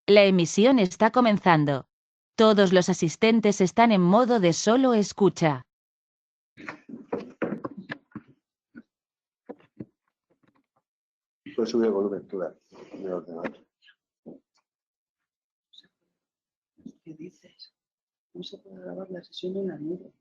La emisión está comenzando. Todos los asistentes están en modo de solo escucha. Puedes subir el volumen, claro, del ordenador. ¿Qué dices? No se puede grabar la sesión en la nube.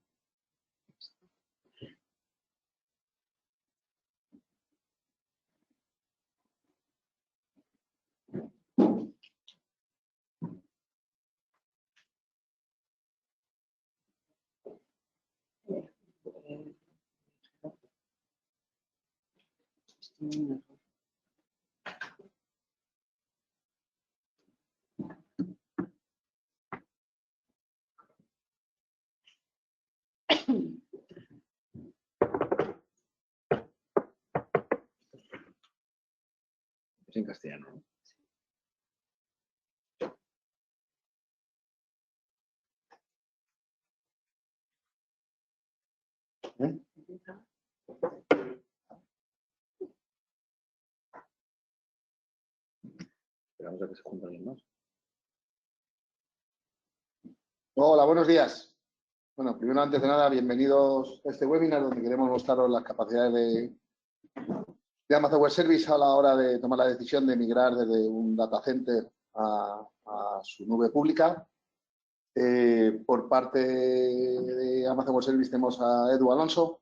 Es en castellano, ¿no? Esperamos a que se junte alguien más. Hola, buenos días. Bueno, primero, antes de nada, bienvenidos a este webinar donde queremos mostraros las capacidades de Amazon Web Service a la hora de tomar la decisión de migrar desde un data center a su nube pública. Por parte de Amazon Web Service tenemos a Edu Alonso,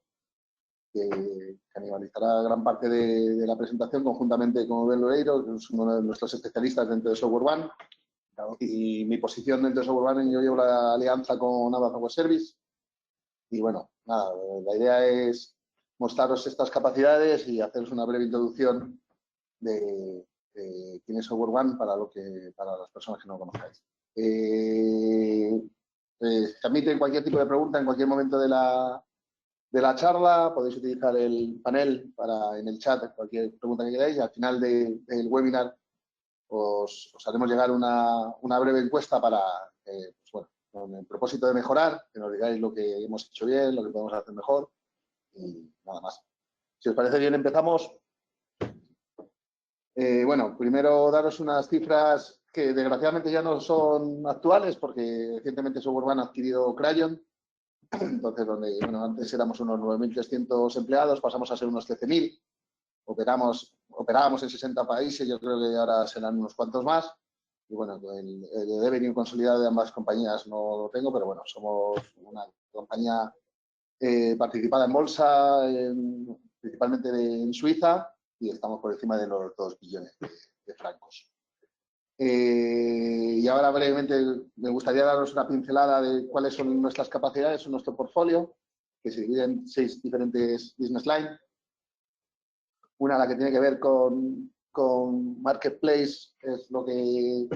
que canibalizará gran parte de la presentación conjuntamente con Ben Loreiro, que es uno de nuestros especialistas dentro de Software One. Y mi posición dentro de Software One, yo llevo la alianza con Amazon Web Service. Y bueno, nada, la idea es mostraros estas capacidades y haceros una breve introducción de quién es Software One para las personas que no lo conozcáis. Se admite cualquier tipo de pregunta en cualquier momento de la charla. Podéis utilizar el panel en el chat cualquier pregunta que queráis, y al final del webinar os haremos llegar una breve encuesta para, pues bueno, con el propósito de mejorar, que nos digáis lo que hemos hecho bien, lo que podemos hacer mejor y nada más. Si os parece bien, empezamos. Bueno, primero daros unas cifras que desgraciadamente ya no son actuales porque recientemente Software One ha adquirido Crayon. Entonces, bueno, antes éramos unos 9.300 empleados, pasamos a ser unos 13.000. Operábamos en 60 países, yo creo que ahora serán unos cuantos más. Y bueno, el revenue consolidado de ambas compañías no lo tengo, pero bueno, somos una compañía participada en bolsa, principalmente en Suiza, y estamos por encima de los 2 billones de francos. Y ahora brevemente me gustaría daros una pincelada de cuáles son nuestras capacidades en nuestro portfolio, que se divide en 6 diferentes business lines. Una, la que tiene que ver con Marketplace, es lo que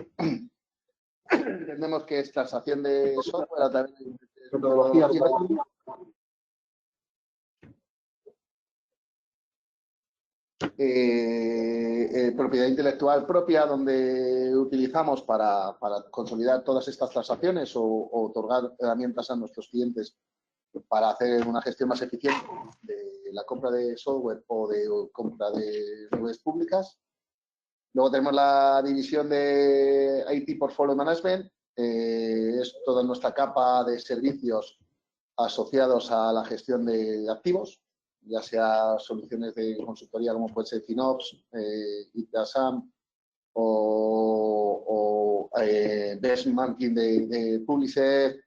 entendemos que es transacción de software a través de metodologías. Propiedad intelectual propia, donde utilizamos para consolidar todas estas transacciones o otorgar herramientas a nuestros clientes para hacer una gestión más eficiente de la compra de software o de compra de nubes públicas. Luego tenemos la división de IT Portfolio Management, es toda nuestra capa de servicios asociados a la gestión de activos, ya sea soluciones de consultoría como puede ser FinOps, ITASAM o benchmarking de Publisher,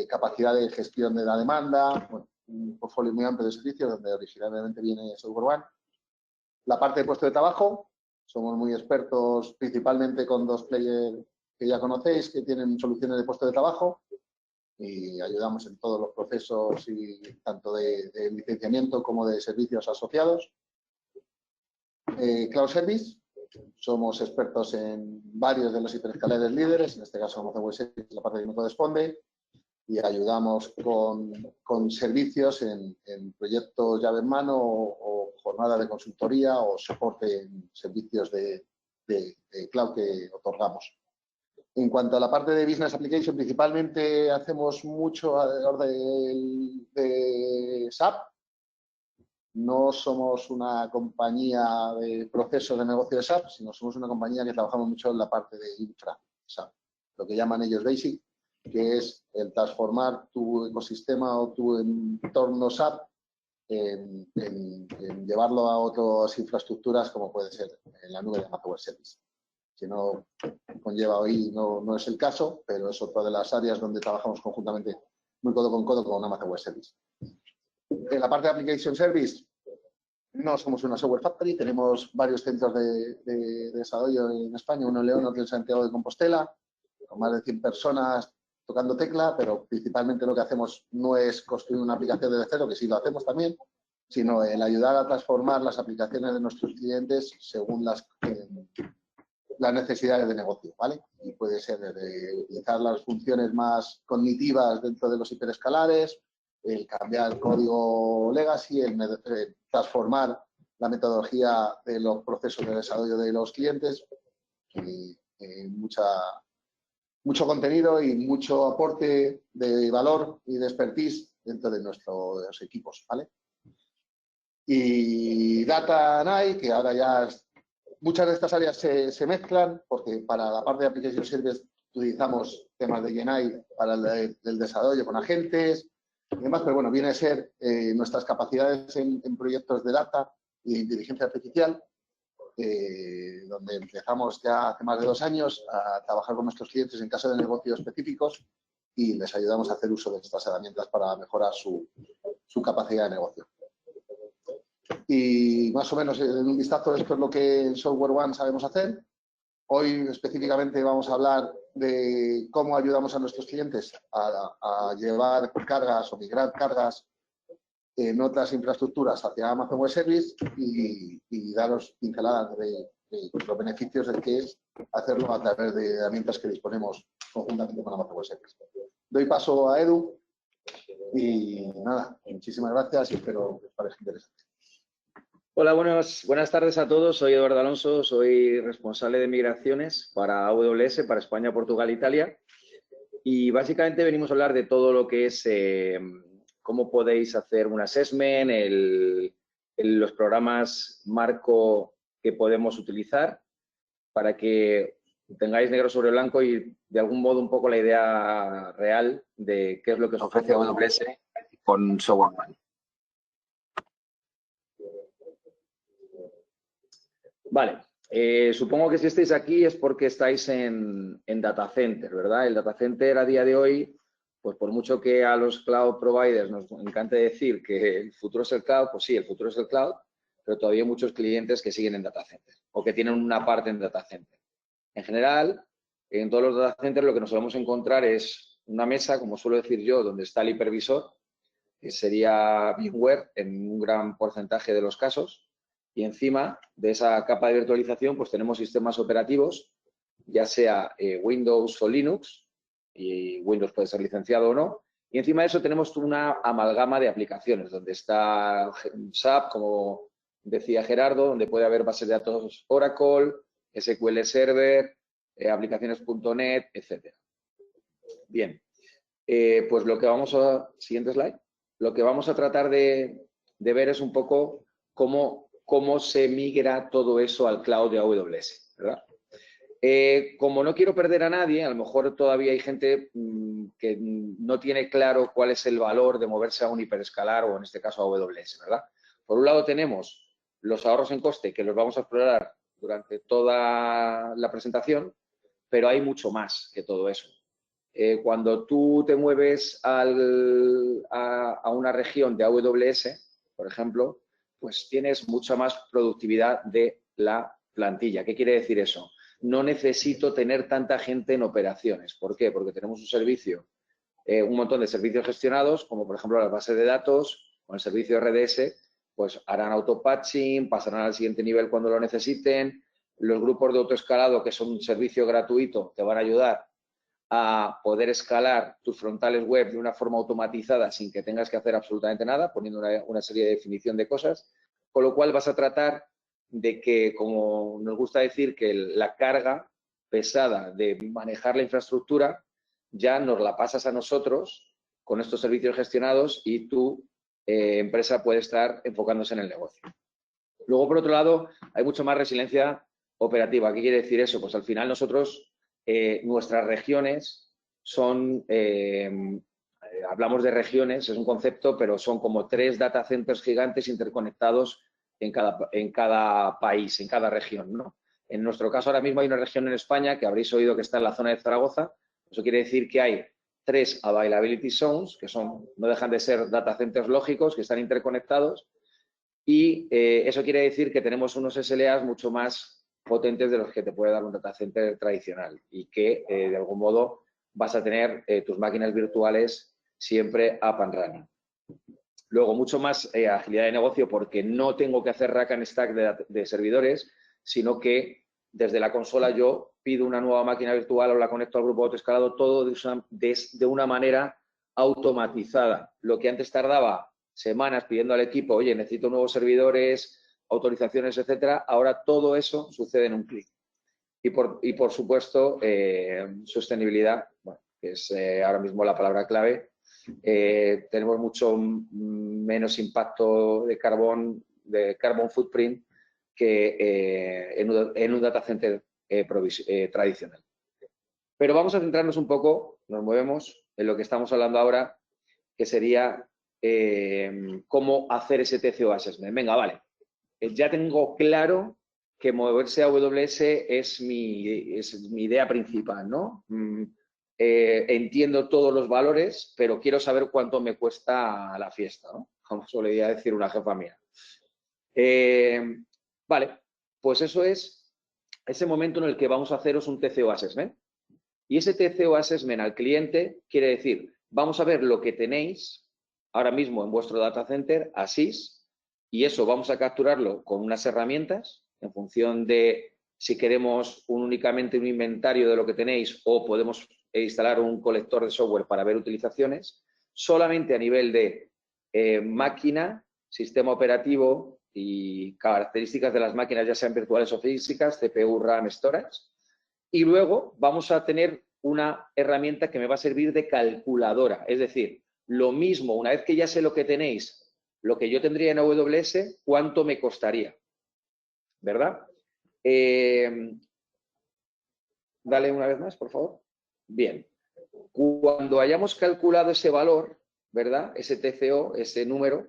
capacidad de gestión de la demanda, bueno, un portfolio muy amplio de servicios donde originalmente viene Software One. La parte de puesto de trabajo, somos muy expertos principalmente con 2 players que ya conocéis, que tienen soluciones de puesto de trabajo, y ayudamos en todos los procesos, y tanto de licenciamiento como de servicios asociados. Cloud Service, somos expertos en varios de los hiperescaleres líderes, en este caso Amazon Web Service, la parte que me corresponde, y ayudamos con servicios en proyectos llave en mano o jornadas de consultoría o soporte en servicios de cloud que otorgamos. En cuanto a la parte de Business Application, principalmente hacemos mucho alrededor de SAP, no somos una compañía de procesos de negocio de SAP, sino somos una compañía que trabajamos mucho en la parte de infra SAP, lo que llaman ellos Basic, que es el transformar tu ecosistema o tu entorno SAP en llevarlo a otras infraestructuras como puede ser en la nube de Amazon Web Service. Que no conlleva hoy, no es el caso, pero es otra de las áreas donde trabajamos conjuntamente, muy codo con Amazon Web Service. En la parte de Application Service, no somos una software factory, tenemos varios centros de desarrollo en España, uno en León, otro en Santiago de Compostela, con más de 100 personas tocando tecla, pero principalmente lo que hacemos no es construir una aplicación desde cero, que sí lo hacemos también, sino el ayudar a transformar las aplicaciones de nuestros clientes según las necesidades de negocio, ¿vale? Y puede ser de utilizar las funciones más cognitivas dentro de los hiperescalares, el cambiar el código legacy, el transformar la metodología de los procesos de desarrollo de los clientes, y mucho contenido y mucho aporte de valor y de expertise dentro de nuestros equipos, ¿vale? Y Data AI, que ahora ya muchas de estas áreas se mezclan, porque para la parte de Application Service utilizamos temas de GenAI para el desarrollo con agentes y demás, pero bueno, viene a ser nuestras capacidades en proyectos de data y de inteligencia artificial, donde empezamos ya hace más de 2 años a trabajar con nuestros clientes en casos de negocios específicos y les ayudamos a hacer uso de estas herramientas para mejorar su capacidad de negocio. Y más o menos en un vistazo esto es lo que en SoftwareOne sabemos hacer. Hoy específicamente vamos a hablar de cómo ayudamos a nuestros clientes a llevar cargas o migrar cargas en otras infraestructuras hacia Amazon Web Service y daros pinceladas de los beneficios de que es hacerlo a través de herramientas que disponemos conjuntamente con Amazon Web Service. Doy paso a Edu y nada, muchísimas gracias y espero que os parezca interesante. Hola, buenas tardes a todos. Soy Eduardo Alonso, soy responsable de migraciones para AWS, para España, Portugal e Italia. Y básicamente venimos a hablar de todo lo que es cómo podéis hacer un assessment, los programas marco que podemos utilizar para que tengáis negro sobre blanco y de algún modo un poco la idea real de qué es lo que os ofrece AWS con SoftwareOne. Vale, supongo que si estáis aquí es porque estáis en data center, ¿verdad? El data center a día de hoy, pues por mucho que a los cloud providers nos encante decir que el futuro es el cloud, pues sí, el futuro es el cloud, pero todavía hay muchos clientes que siguen en data center o que tienen una parte en data center. En general, en todos los data centers lo que nos solemos encontrar es una mesa, como suelo decir yo, donde está el hipervisor, que sería VMware en un gran porcentaje de los casos. Y encima de esa capa de virtualización, pues tenemos sistemas operativos, ya sea Windows o Linux, y Windows puede ser licenciado o no. Y encima de eso tenemos una amalgama de aplicaciones, donde está SAP, como decía Gerardo, donde puede haber bases de datos Oracle, SQL Server, aplicaciones.net, etc. Bien, pues lo que vamos a... Siguiente slide. Lo que vamos a tratar de ver es un poco cómo se migra todo eso al cloud de AWS, ¿verdad? Como no quiero perder a nadie, a lo mejor todavía hay gente que no tiene claro cuál es el valor de moverse a un hiperescalar o en este caso a AWS, ¿verdad? Por un lado tenemos los ahorros en coste que los vamos a explorar durante toda la presentación, pero hay mucho más que todo eso. Cuando tú te mueves a una región de AWS, por ejemplo, pues tienes mucha más productividad de la plantilla. ¿Qué quiere decir eso? No necesito tener tanta gente en operaciones. ¿Por qué? Porque tenemos un servicio, un montón de servicios gestionados, como por ejemplo las bases de datos o el servicio RDS, pues harán autopatching, pasarán al siguiente nivel cuando lo necesiten. Los grupos de autoescalado, que son un servicio gratuito, te van a ayudar a poder escalar tus frontales web de una forma automatizada sin que tengas que hacer absolutamente nada, poniendo una serie de definición de cosas, con lo cual vas a tratar de que, como nos gusta decir, que la carga pesada de manejar la infraestructura ya nos la pasas a nosotros con estos servicios gestionados y tú empresa puede estar enfocándose en el negocio. Luego, por otro lado, hay mucho más resiliencia operativa. ¿Qué quiere decir eso? Pues al final nosotros, nuestras regiones son, hablamos de regiones, es un concepto, pero son como 3 data centers gigantes interconectados en cada país, en cada región, ¿no? En nuestro caso, ahora mismo hay una región en España que habréis oído que está en la zona de Zaragoza. Eso quiere decir que hay 3 availability zones, que no dejan de ser data centers lógicos, que están interconectados. Y eso quiere decir que tenemos unos SLAs mucho más potentes de los que te puede dar un data center tradicional y que, de algún modo, vas a tener tus máquinas virtuales siempre up and running. Luego, mucho más agilidad de negocio porque no tengo que hacer rack and stack de servidores, sino que desde la consola yo pido una nueva máquina virtual o la conecto al grupo autoescalado, todo de una manera automatizada. Lo que antes tardaba semanas pidiendo al equipo, oye, necesito nuevos servidores, autorizaciones, etcétera, ahora todo eso sucede en un clic. Y por supuesto, sostenibilidad, bueno, que es ahora mismo la palabra clave. Tenemos mucho menos impacto de carbon footprint que en un data center tradicional. Pero vamos a centrarnos un poco, nos movemos en lo que estamos hablando ahora, que sería cómo hacer ese TCO assessment. Venga, vale. Ya tengo claro que moverse a AWS es mi idea principal, ¿no? Entiendo todos los valores, pero quiero saber cuánto me cuesta la fiesta, ¿no? Como solía decir una jefa mía. Vale, pues eso es ese momento en el que vamos a haceros un TCO assessment. Y ese TCO assessment al cliente quiere decir, vamos a ver lo que tenéis ahora mismo en vuestro data center, ASIS, y eso vamos a capturarlo con unas herramientas en función de si queremos únicamente un inventario de lo que tenéis o podemos instalar un colector de software para ver utilizaciones, solamente a nivel de máquina, sistema operativo y características de las máquinas, ya sean virtuales o físicas, CPU, RAM, storage. Y luego vamos a tener una herramienta que me va a servir de calculadora, es decir, lo mismo, una vez que ya sé lo que tenéis, lo que yo tendría en AWS, ¿cuánto me costaría? ¿Verdad? Dale una vez más, por favor. Bien. Cuando hayamos calculado ese valor, ¿verdad? Ese TCO, ese número,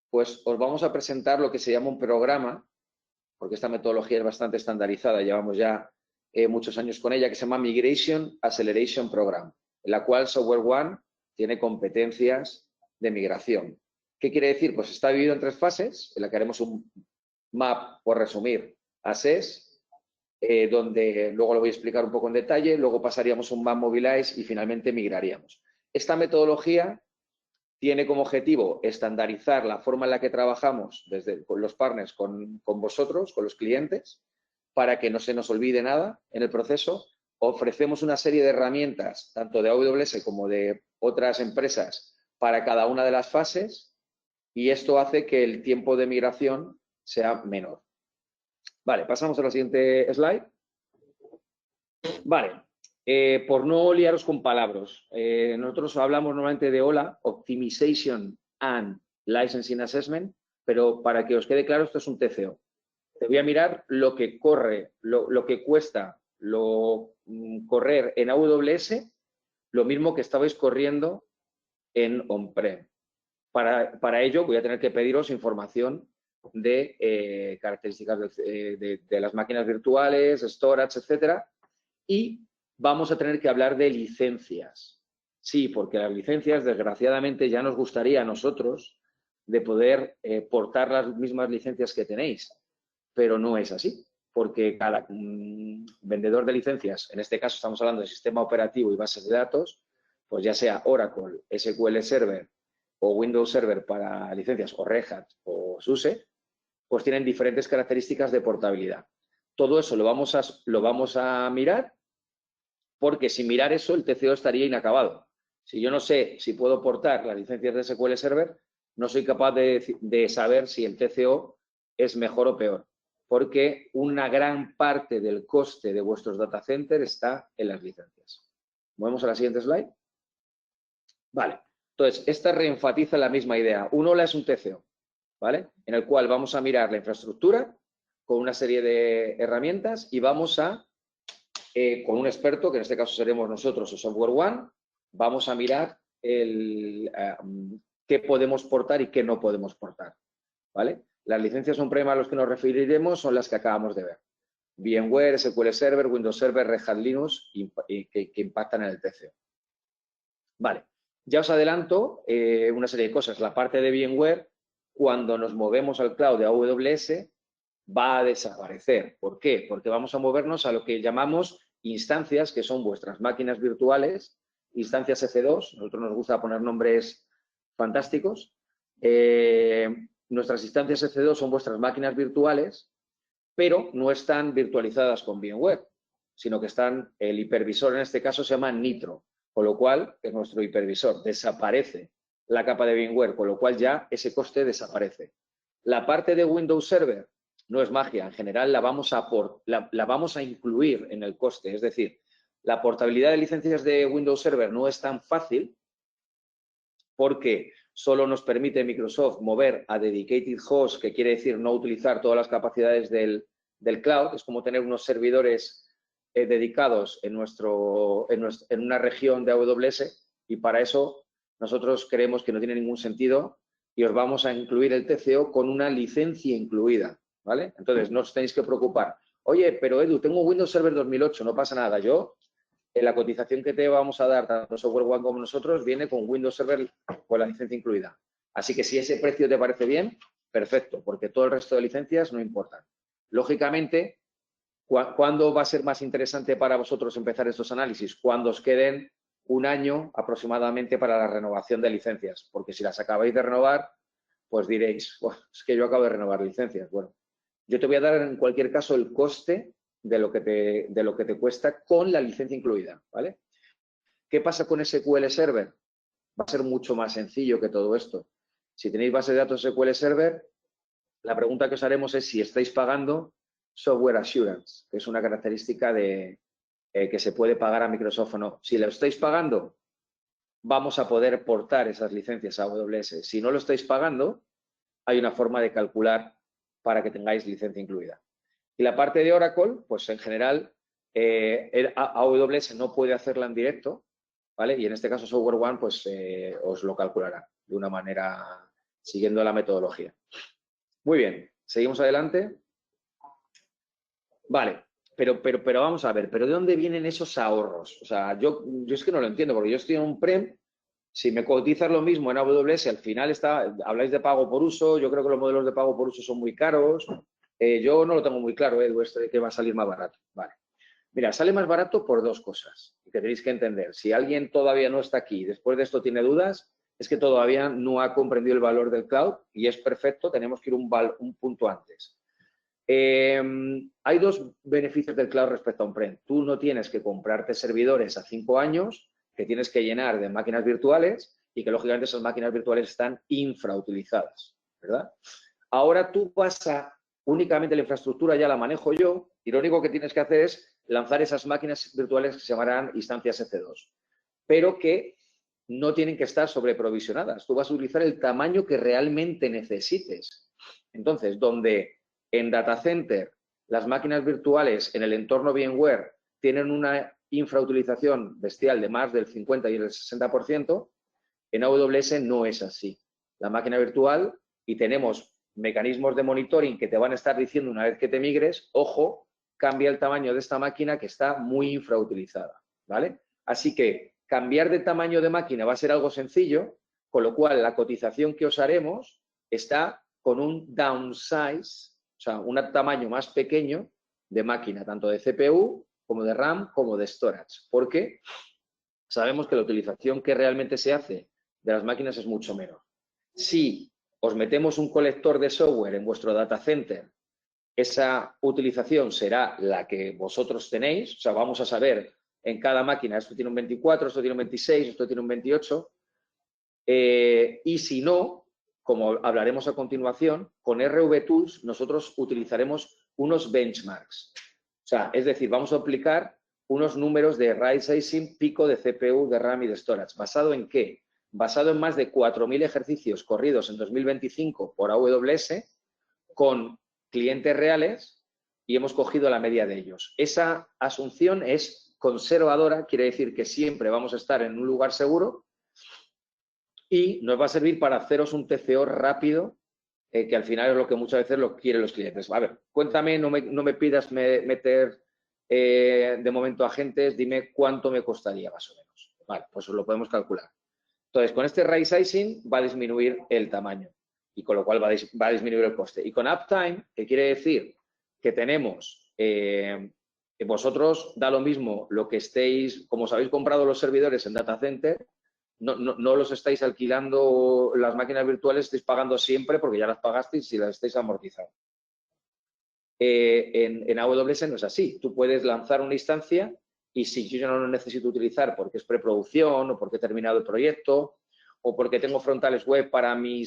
pues os vamos a presentar lo que se llama un programa, porque esta metodología es bastante estandarizada, llevamos ya muchos años con ella, que se llama Migration Acceleration Program, en la cual Software One tiene competencias de migración. ¿Qué quiere decir? Pues está dividido en 3 fases, en la que haremos un map, por resumir, assess, donde luego lo voy a explicar un poco en detalle, luego pasaríamos un map mobilize y finalmente migraríamos. Esta metodología tiene como objetivo estandarizar la forma en la que trabajamos con los partners, con vosotros, con los clientes, para que no se nos olvide nada en el proceso. Ofrecemos una serie de herramientas, tanto de AWS como de otras empresas, para cada una de las fases y esto hace que el tiempo de migración sea menor. Vale, pasamos a la siguiente slide. Vale, por no liaros con palabras, nosotros hablamos normalmente de OLA, Optimization and Licensing Assessment, pero para que os quede claro, esto es un TCO. Te voy a mirar lo que corre, lo que cuesta correr en AWS, lo mismo que estabais corriendo en on-prem. Para ello voy a tener que pediros información de características de las máquinas virtuales, storage, etcétera, y vamos a tener que hablar de licencias. Sí, porque las licencias, desgraciadamente, ya nos gustaría a nosotros de poder portar las mismas licencias que tenéis, pero no es así, porque cada vendedor de licencias, en este caso estamos hablando de sistema operativo y bases de datos, pues ya sea Oracle, SQL Server o Windows Server para licencias, o Red Hat o SUSE, pues tienen diferentes características de portabilidad. Todo eso lo vamos a mirar, porque sin mirar eso el TCO estaría inacabado. Si yo no sé si puedo portar las licencias de SQL Server, no soy capaz de saber si el TCO es mejor o peor, porque una gran parte del coste de vuestros data centers está en las licencias. Movemos a la siguiente slide. Vale, Entonces, esta reenfatiza la misma idea. Un OLA es un TCO, ¿vale? En el cual vamos a mirar la infraestructura con una serie de herramientas y vamos a, con un experto, que en este caso seremos nosotros o Software One, vamos a mirar qué podemos portar y qué no podemos portar, ¿vale? Las licencias on-prem a las que nos referiremos son las que acabamos de ver. VMware, SQL Server, Windows Server, Red Hat Linux, que impactan en el TCO. Vale, ya os adelanto una serie de cosas. La parte de VMware, cuando nos movemos al cloud de AWS, va a desaparecer. ¿Por qué? Porque vamos a movernos a lo que llamamos instancias, que son vuestras máquinas virtuales, instancias EC2. Nosotros nos gusta poner nombres fantásticos. Nuestras instancias EC2 son vuestras máquinas virtuales, pero no están virtualizadas con VMware, sino que están, el hipervisor en este caso se llama Nitro, con lo cual es nuestro hipervisor. Desaparece la capa de VMware, con lo cual ya ese coste desaparece. La parte de Windows Server no es magia, en general la vamos a incluir en el coste, es decir, la portabilidad de licencias de Windows Server no es tan fácil porque solo nos permite Microsoft mover a dedicated host, que quiere decir no utilizar todas las capacidades del cloud. Es como tener unos servidores dedicados en una región de AWS, y para eso nosotros creemos que no tiene ningún sentido y os vamos a incluir el TCO con una licencia incluida, ¿vale? Entonces, no os tenéis que preocupar. Oye, pero Edu, tengo Windows Server 2008, no pasa nada. Yo, en la cotización que te vamos a dar, tanto Software One como nosotros, viene con Windows Server con la licencia incluida. Así que si ese precio te parece bien, perfecto, porque todo el resto de licencias no importan. Lógicamente, ¿cuándo va a ser más interesante para vosotros empezar estos análisis? Cuando os queden un año aproximadamente para la renovación de licencias, porque si las acabáis de renovar, pues diréis, es que yo acabo de renovar licencias. Bueno, yo te voy a dar en cualquier caso el coste de lo que te cuesta con la licencia incluida, ¿vale? ¿Qué pasa con SQL Server? Va a ser mucho más sencillo que todo esto. Si tenéis base de datos SQL Server, la pregunta que os haremos es si estáis pagando Software Assurance, que es una característica de que se puede pagar a Microsoft o no. Si lo estáis pagando, vamos a poder portar esas licencias a AWS. Si no lo estáis pagando, hay una forma de calcular para que tengáis licencia incluida. Y la parte de Oracle, pues en general, AWS no puede hacerla en directo, ¿vale? Y en este caso Software One, pues os lo calculará de una manera siguiendo la metodología. Muy bien, seguimos adelante. Vale, pero vamos a ver, ¿pero de dónde vienen esos ahorros? O sea, yo es que no lo entiendo, porque yo estoy en un prem, si me cotizas lo mismo en AWS, al final habláis de pago por uso, yo creo que los modelos de pago por uso son muy caros. Yo no lo tengo muy claro, Edu, esto de que va a salir más barato. Vale. Mira, sale más barato por dos cosas que tenéis que entender. Si alguien todavía no está aquí y después de esto tiene dudas, es que todavía no ha comprendido el valor del cloud y es perfecto, tenemos que ir un punto antes. Hay dos beneficios del cloud respecto a on-prem. Tú no tienes que comprarte servidores a 5 años que tienes que llenar de máquinas virtuales y que, lógicamente, esas máquinas virtuales están infrautilizadas, ¿verdad? Ahora tú únicamente la infraestructura ya la manejo yo y lo único que tienes que hacer es lanzar esas máquinas virtuales que se llamarán instancias EC2, pero que no tienen que estar sobreprovisionadas. Tú vas a utilizar el tamaño que realmente necesites. Entonces, donde en Data Center las máquinas virtuales en el entorno VMware tienen una infrautilización bestial de más del 50 y el 60%, en AWS no es así. La máquina virtual, y tenemos mecanismos de monitoring que te van a estar diciendo una vez que te migres, ojo, cambia el tamaño de esta máquina que está muy infrautilizada, ¿vale? Así que cambiar de tamaño de máquina va a ser algo sencillo, con lo cual la cotización que os haremos está con un downsize, o sea, un tamaño más pequeño de máquina, tanto de CPU como de RAM como de storage, porque sabemos que la utilización que realmente se hace de las máquinas es mucho menor. Si os metemos un colector de software en vuestro data center, esa utilización será la que vosotros tenéis, o sea, vamos a saber en cada máquina, esto tiene un 24, esto tiene un 26, esto tiene un 28, y si no, como hablaremos a continuación, con RV Tools nosotros utilizaremos unos benchmarks. O sea, es decir, vamos a aplicar unos números de right sizing pico de CPU, de RAM y de storage. ¿Basado en qué? basado en más de 4.000 ejercicios corridos en 2025 por AWS con clientes reales y hemos cogido la media de ellos. Esa asunción es conservadora, quiere decir que siempre vamos a estar en un lugar seguro y nos va a servir para haceros un TCO rápido, que al final es lo que muchas veces lo quieren los clientes. A ver, cuéntame, no me pidas meter de momento agentes, dime cuánto me costaría más o menos. Vale, pues lo podemos calcular. Entonces, con este right sizing va a disminuir el tamaño y con lo cual va a disminuir el coste. Y con uptime, que quiere decir que tenemos, vosotros da lo mismo lo que estéis, como os habéis comprado los servidores en data center, no los estáis alquilando, las máquinas virtuales estáis pagando siempre porque ya las pagasteis y las estáis amortizando. En AWS no es así. Tú puedes lanzar una instancia y si yo no lo necesito utilizar porque es preproducción o porque he terminado el proyecto o porque tengo frontales web para mi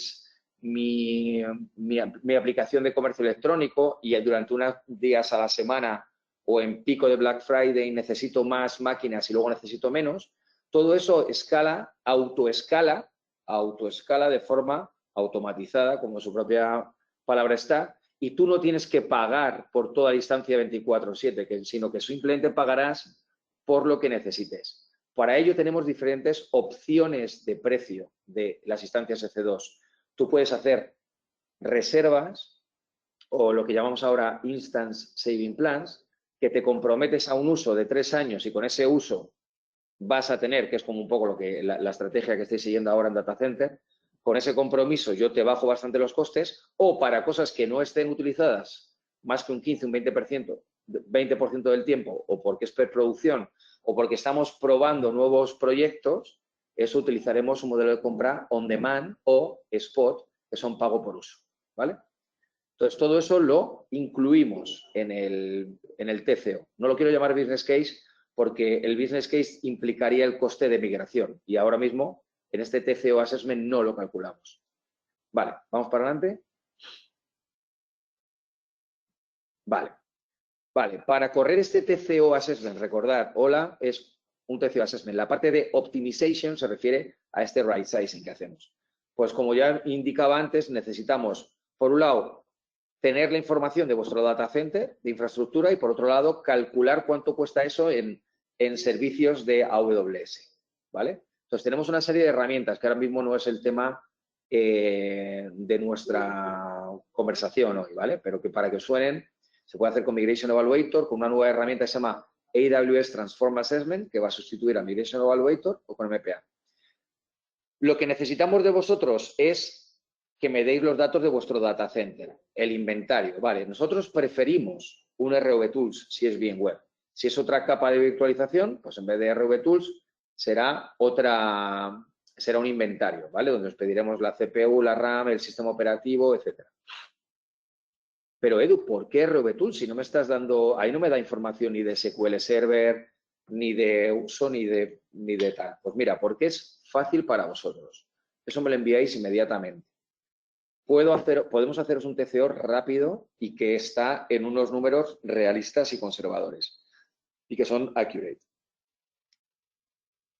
aplicación de comercio electrónico y durante unos días a la semana o en pico de Black Friday necesito más máquinas y luego necesito menos, todo eso escala, autoescala de forma automatizada, como su propia palabra está, y tú no tienes que pagar por toda instancia 24/7, sino que simplemente pagarás por lo que necesites. Para ello tenemos diferentes opciones de precio de las instancias EC2. Tú puedes hacer reservas o lo que llamamos ahora Instance Saving Plans, que te comprometes a un uso de 3 años y con ese uso vas a tener, que es como un poco la estrategia que estáis siguiendo ahora en Data Center, con ese compromiso yo te bajo bastante los costes o para cosas que no estén utilizadas más que un 15, un 20% del tiempo o porque es preproducción o porque estamos probando nuevos proyectos, eso utilizaremos un modelo de compra on demand o spot, que son pago por uso, ¿vale? Entonces, todo eso lo incluimos en el TCO. No lo quiero llamar business case porque el business case implicaría el coste de migración y ahora mismo en este TCO Assessment no lo calculamos. Vale, vamos para adelante. Vale, para correr este TCO Assessment, recordad, hola, es un TCO Assessment. La parte de Optimization se refiere a este right sizing que hacemos. Pues como ya indicaba antes, necesitamos, por un lado, tener la información de vuestro data center, de infraestructura, y por otro lado, calcular cuánto cuesta eso en servicios de AWS, ¿vale? Entonces, tenemos una serie de herramientas que ahora mismo no es el tema de nuestra conversación hoy, ¿vale? Pero que para que suenen, se puede hacer con Migration Evaluator, con una nueva herramienta que se llama AWS Transform Assessment, que va a sustituir a Migration Evaluator, o con MPA. Lo que necesitamos de vosotros es que me deis los datos de vuestro data center, el inventario, ¿vale? Nosotros preferimos un RV Tools si es VMware. Si es otra capa de virtualización, pues en vez de RV Tools será un inventario, ¿vale? Donde os pediremos la CPU, la RAM, el sistema operativo, etcétera. Pero Edu, ¿por qué RV Tools? Si no me estás dando, ahí no me da información ni de SQL Server, ni de uso, ni de tal. Pues mira, porque es fácil para vosotros. Eso me lo enviáis inmediatamente. Podemos haceros un TCO rápido y que está en unos números realistas y conservadores y que son accurate.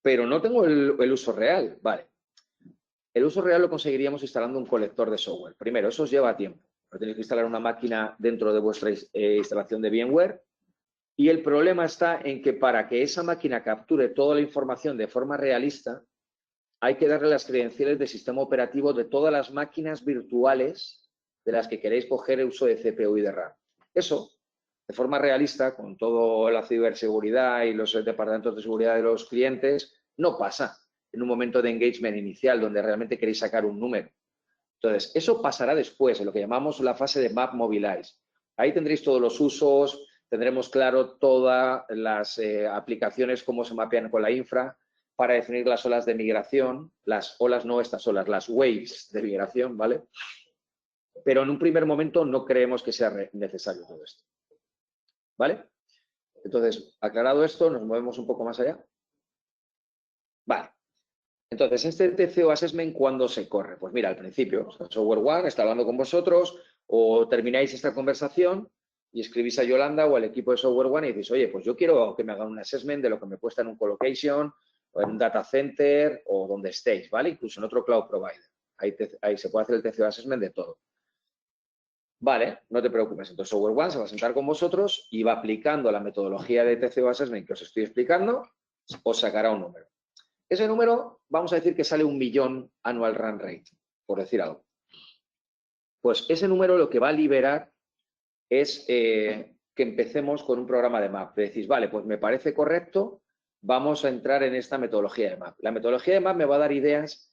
Pero no tengo el uso real. Vale. El uso real lo conseguiríamos instalando un colector de software. Primero, eso os lleva tiempo. Tenéis que instalar una máquina dentro de vuestra instalación de VMware y el problema está en que para que esa máquina capture toda la información de forma realista, hay que darle las credenciales de sistema operativo de todas las máquinas virtuales de las que queréis coger el uso de CPU y de RAM. Eso, de forma realista, con toda la ciberseguridad y los departamentos de seguridad de los clientes, no pasa en un momento de engagement inicial donde realmente queréis sacar un número. Entonces, eso pasará después, en lo que llamamos la fase de Map Mobilize. Ahí tendréis todos los usos, tendremos claro todas las aplicaciones, cómo se mapean con la infra, para definir las olas de migración, las olas, no estas olas, las waves de migración, ¿vale? Pero en un primer momento no creemos que sea necesario todo esto, ¿vale? Entonces, aclarado esto, nos movemos un poco más allá. Vale. Entonces, este TCO Assessment, ¿cuándo se corre? Pues mira, al principio, Software One está hablando con vosotros o termináis esta conversación y escribís a Yolanda o al equipo de Software One y decís, oye, pues yo quiero que me hagan un assessment de lo que me cuesta en un colocation o en un data center o donde estéis, ¿vale? Incluso en otro cloud provider. Ahí se puede hacer el TCO assessment de todo. Vale, no te preocupes. Entonces, SoftwareOne se va a sentar con vosotros y va aplicando la metodología de TCO assessment que os estoy explicando, os sacará un número. Ese número, vamos a decir que sale 1 millón annual run rate, por decir algo. Pues ese número lo que va a liberar es que empecemos con un programa de MAP. Decís, vale, pues me parece correcto, vamos a entrar en esta metodología de MAP. La metodología de MAP me va a dar ideas,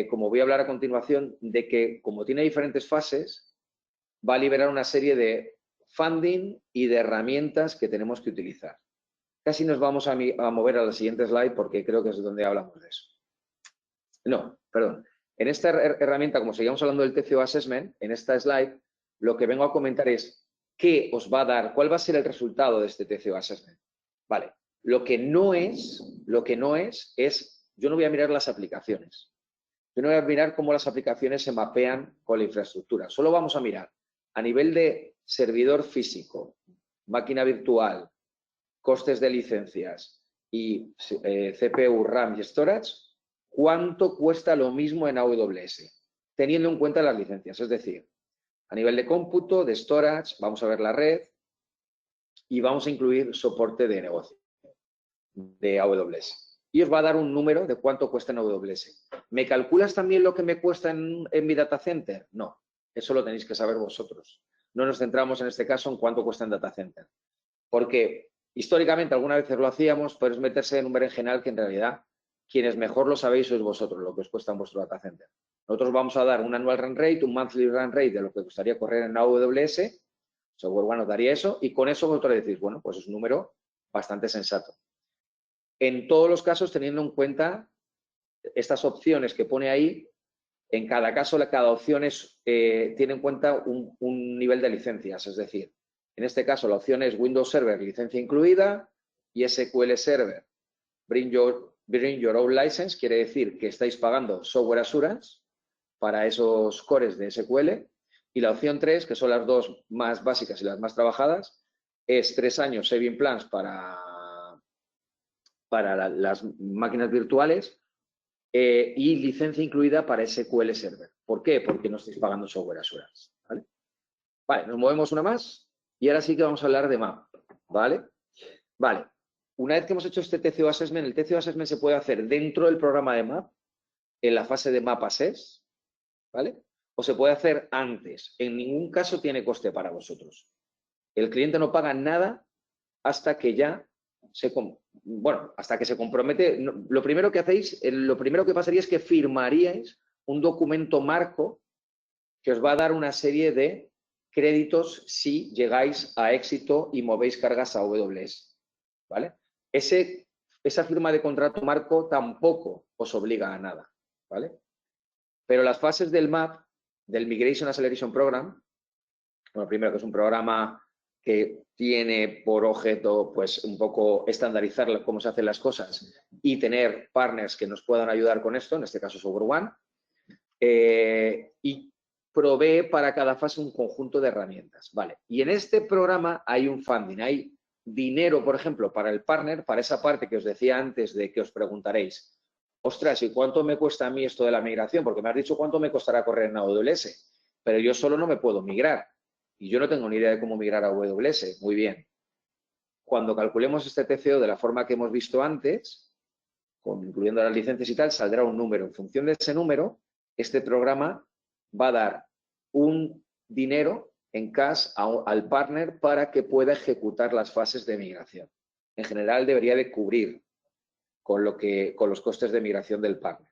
como voy a hablar a continuación, de que como tiene diferentes fases, va a liberar una serie de funding y de herramientas que tenemos que utilizar. Casi nos vamos a mover a la siguiente slide porque creo que es donde hablamos de eso. No, perdón. En esta herramienta, como seguimos hablando del TCO Assessment, en esta slide, lo que vengo a comentar es qué os va a dar, cuál va a ser el resultado de este TCO Assessment. Vale, lo que no es, yo no voy a mirar las aplicaciones. Yo no voy a mirar cómo las aplicaciones se mapean con la infraestructura. Solo vamos a mirar a nivel de servidor físico, máquina virtual, costes de licencias y CPU, RAM y storage, cuánto cuesta lo mismo en AWS, teniendo en cuenta las licencias. Es decir, a nivel de cómputo, de storage, vamos a ver la red y vamos a incluir soporte de negocio de AWS. Y os va a dar un número de cuánto cuesta en AWS. ¿Me calculas también lo que me cuesta en mi data center? No, eso lo tenéis que saber vosotros. No nos centramos en este caso en cuánto cuesta en data center. Porque históricamente algunas veces lo hacíamos, pero es meterse en un berenjenal que en realidad quienes mejor lo sabéis sois vosotros, lo que os cuesta en vuestro data center. Nosotros vamos a dar un annual run rate, un monthly run rate de lo que costaría correr en AWS, SoftwareOne os daría eso, y con eso vosotros decís, bueno, pues es un número bastante sensato. En todos los casos, teniendo en cuenta estas opciones que pone ahí, en cada caso, cada opción tiene en cuenta un nivel de licencias, es decir, en este caso la opción es Windows Server, licencia incluida, y SQL Server, Bring Your Own License, quiere decir que estáis pagando Software Assurance para esos cores de SQL, y la opción 3, que son las dos más básicas y las más trabajadas, es 3 años Saving Plans para las máquinas virtuales y licencia incluida para SQL Server. ¿Por qué? Porque no estáis pagando Software Assurance. ¿Vale? Vale, nos movemos una más y ahora sí que vamos a hablar de MAP. ¿Vale? Vale. Una vez que hemos hecho este TCO Assessment, el TCO Assessment se puede hacer dentro del programa de MAP, en la fase de MAP Assess, ¿vale? O se puede hacer antes. En ningún caso tiene coste para vosotros. El cliente no paga nada hasta que ya hasta que se compromete. Lo primero que hacéis, lo primero que pasaría es que firmaríais un documento marco que os va a dar una serie de créditos si llegáis a éxito y movéis cargas a AWS, ¿vale? Esa firma de contrato marco tampoco os obliga a nada, ¿vale? Pero las fases del MAP, del Migration Acceleration Program, bueno, primero que es un programa que tiene por objeto, pues, un poco estandarizar cómo se hacen las cosas y tener partners que nos puedan ayudar con esto, en este caso SoftwareOne, y provee para cada fase un conjunto de herramientas, ¿vale? Y en este programa hay un funding, hay dinero, por ejemplo, para el partner, para esa parte que os decía antes de que os preguntaréis, ostras, ¿y cuánto me cuesta a mí esto de la migración? Porque me has dicho cuánto me costará correr en AWS, pero yo solo no me puedo migrar. Y yo no tengo ni idea de cómo migrar a AWS. Muy bien. Cuando calculemos este TCO de la forma que hemos visto antes, incluyendo las licencias y tal, saldrá un número. En función de ese número, este programa va a dar un dinero en cash al partner para que pueda ejecutar las fases de migración. En general, debería de cubrir con los costes de migración del partner.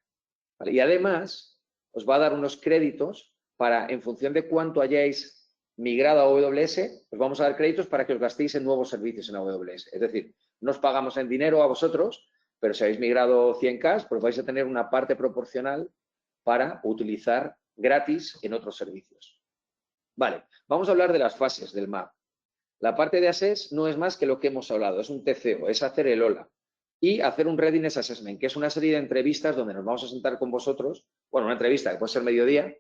¿Vale? Y además, os va a dar unos créditos para, en función de cuánto hayáis migrado a AWS, os vamos a dar créditos para que os gastéis en nuevos servicios en AWS. Es decir, no os pagamos en dinero a vosotros, pero si habéis migrado 100K, pues vais a tener una parte proporcional para utilizar gratis en otros servicios. Vale, vamos a hablar de las fases del MAP. La parte de Assess no es más que lo que hemos hablado, es un TCO, es hacer el OLA y hacer un Readiness Assessment, que es una serie de entrevistas donde nos vamos a sentar con vosotros, bueno, una entrevista que puede ser mediodía,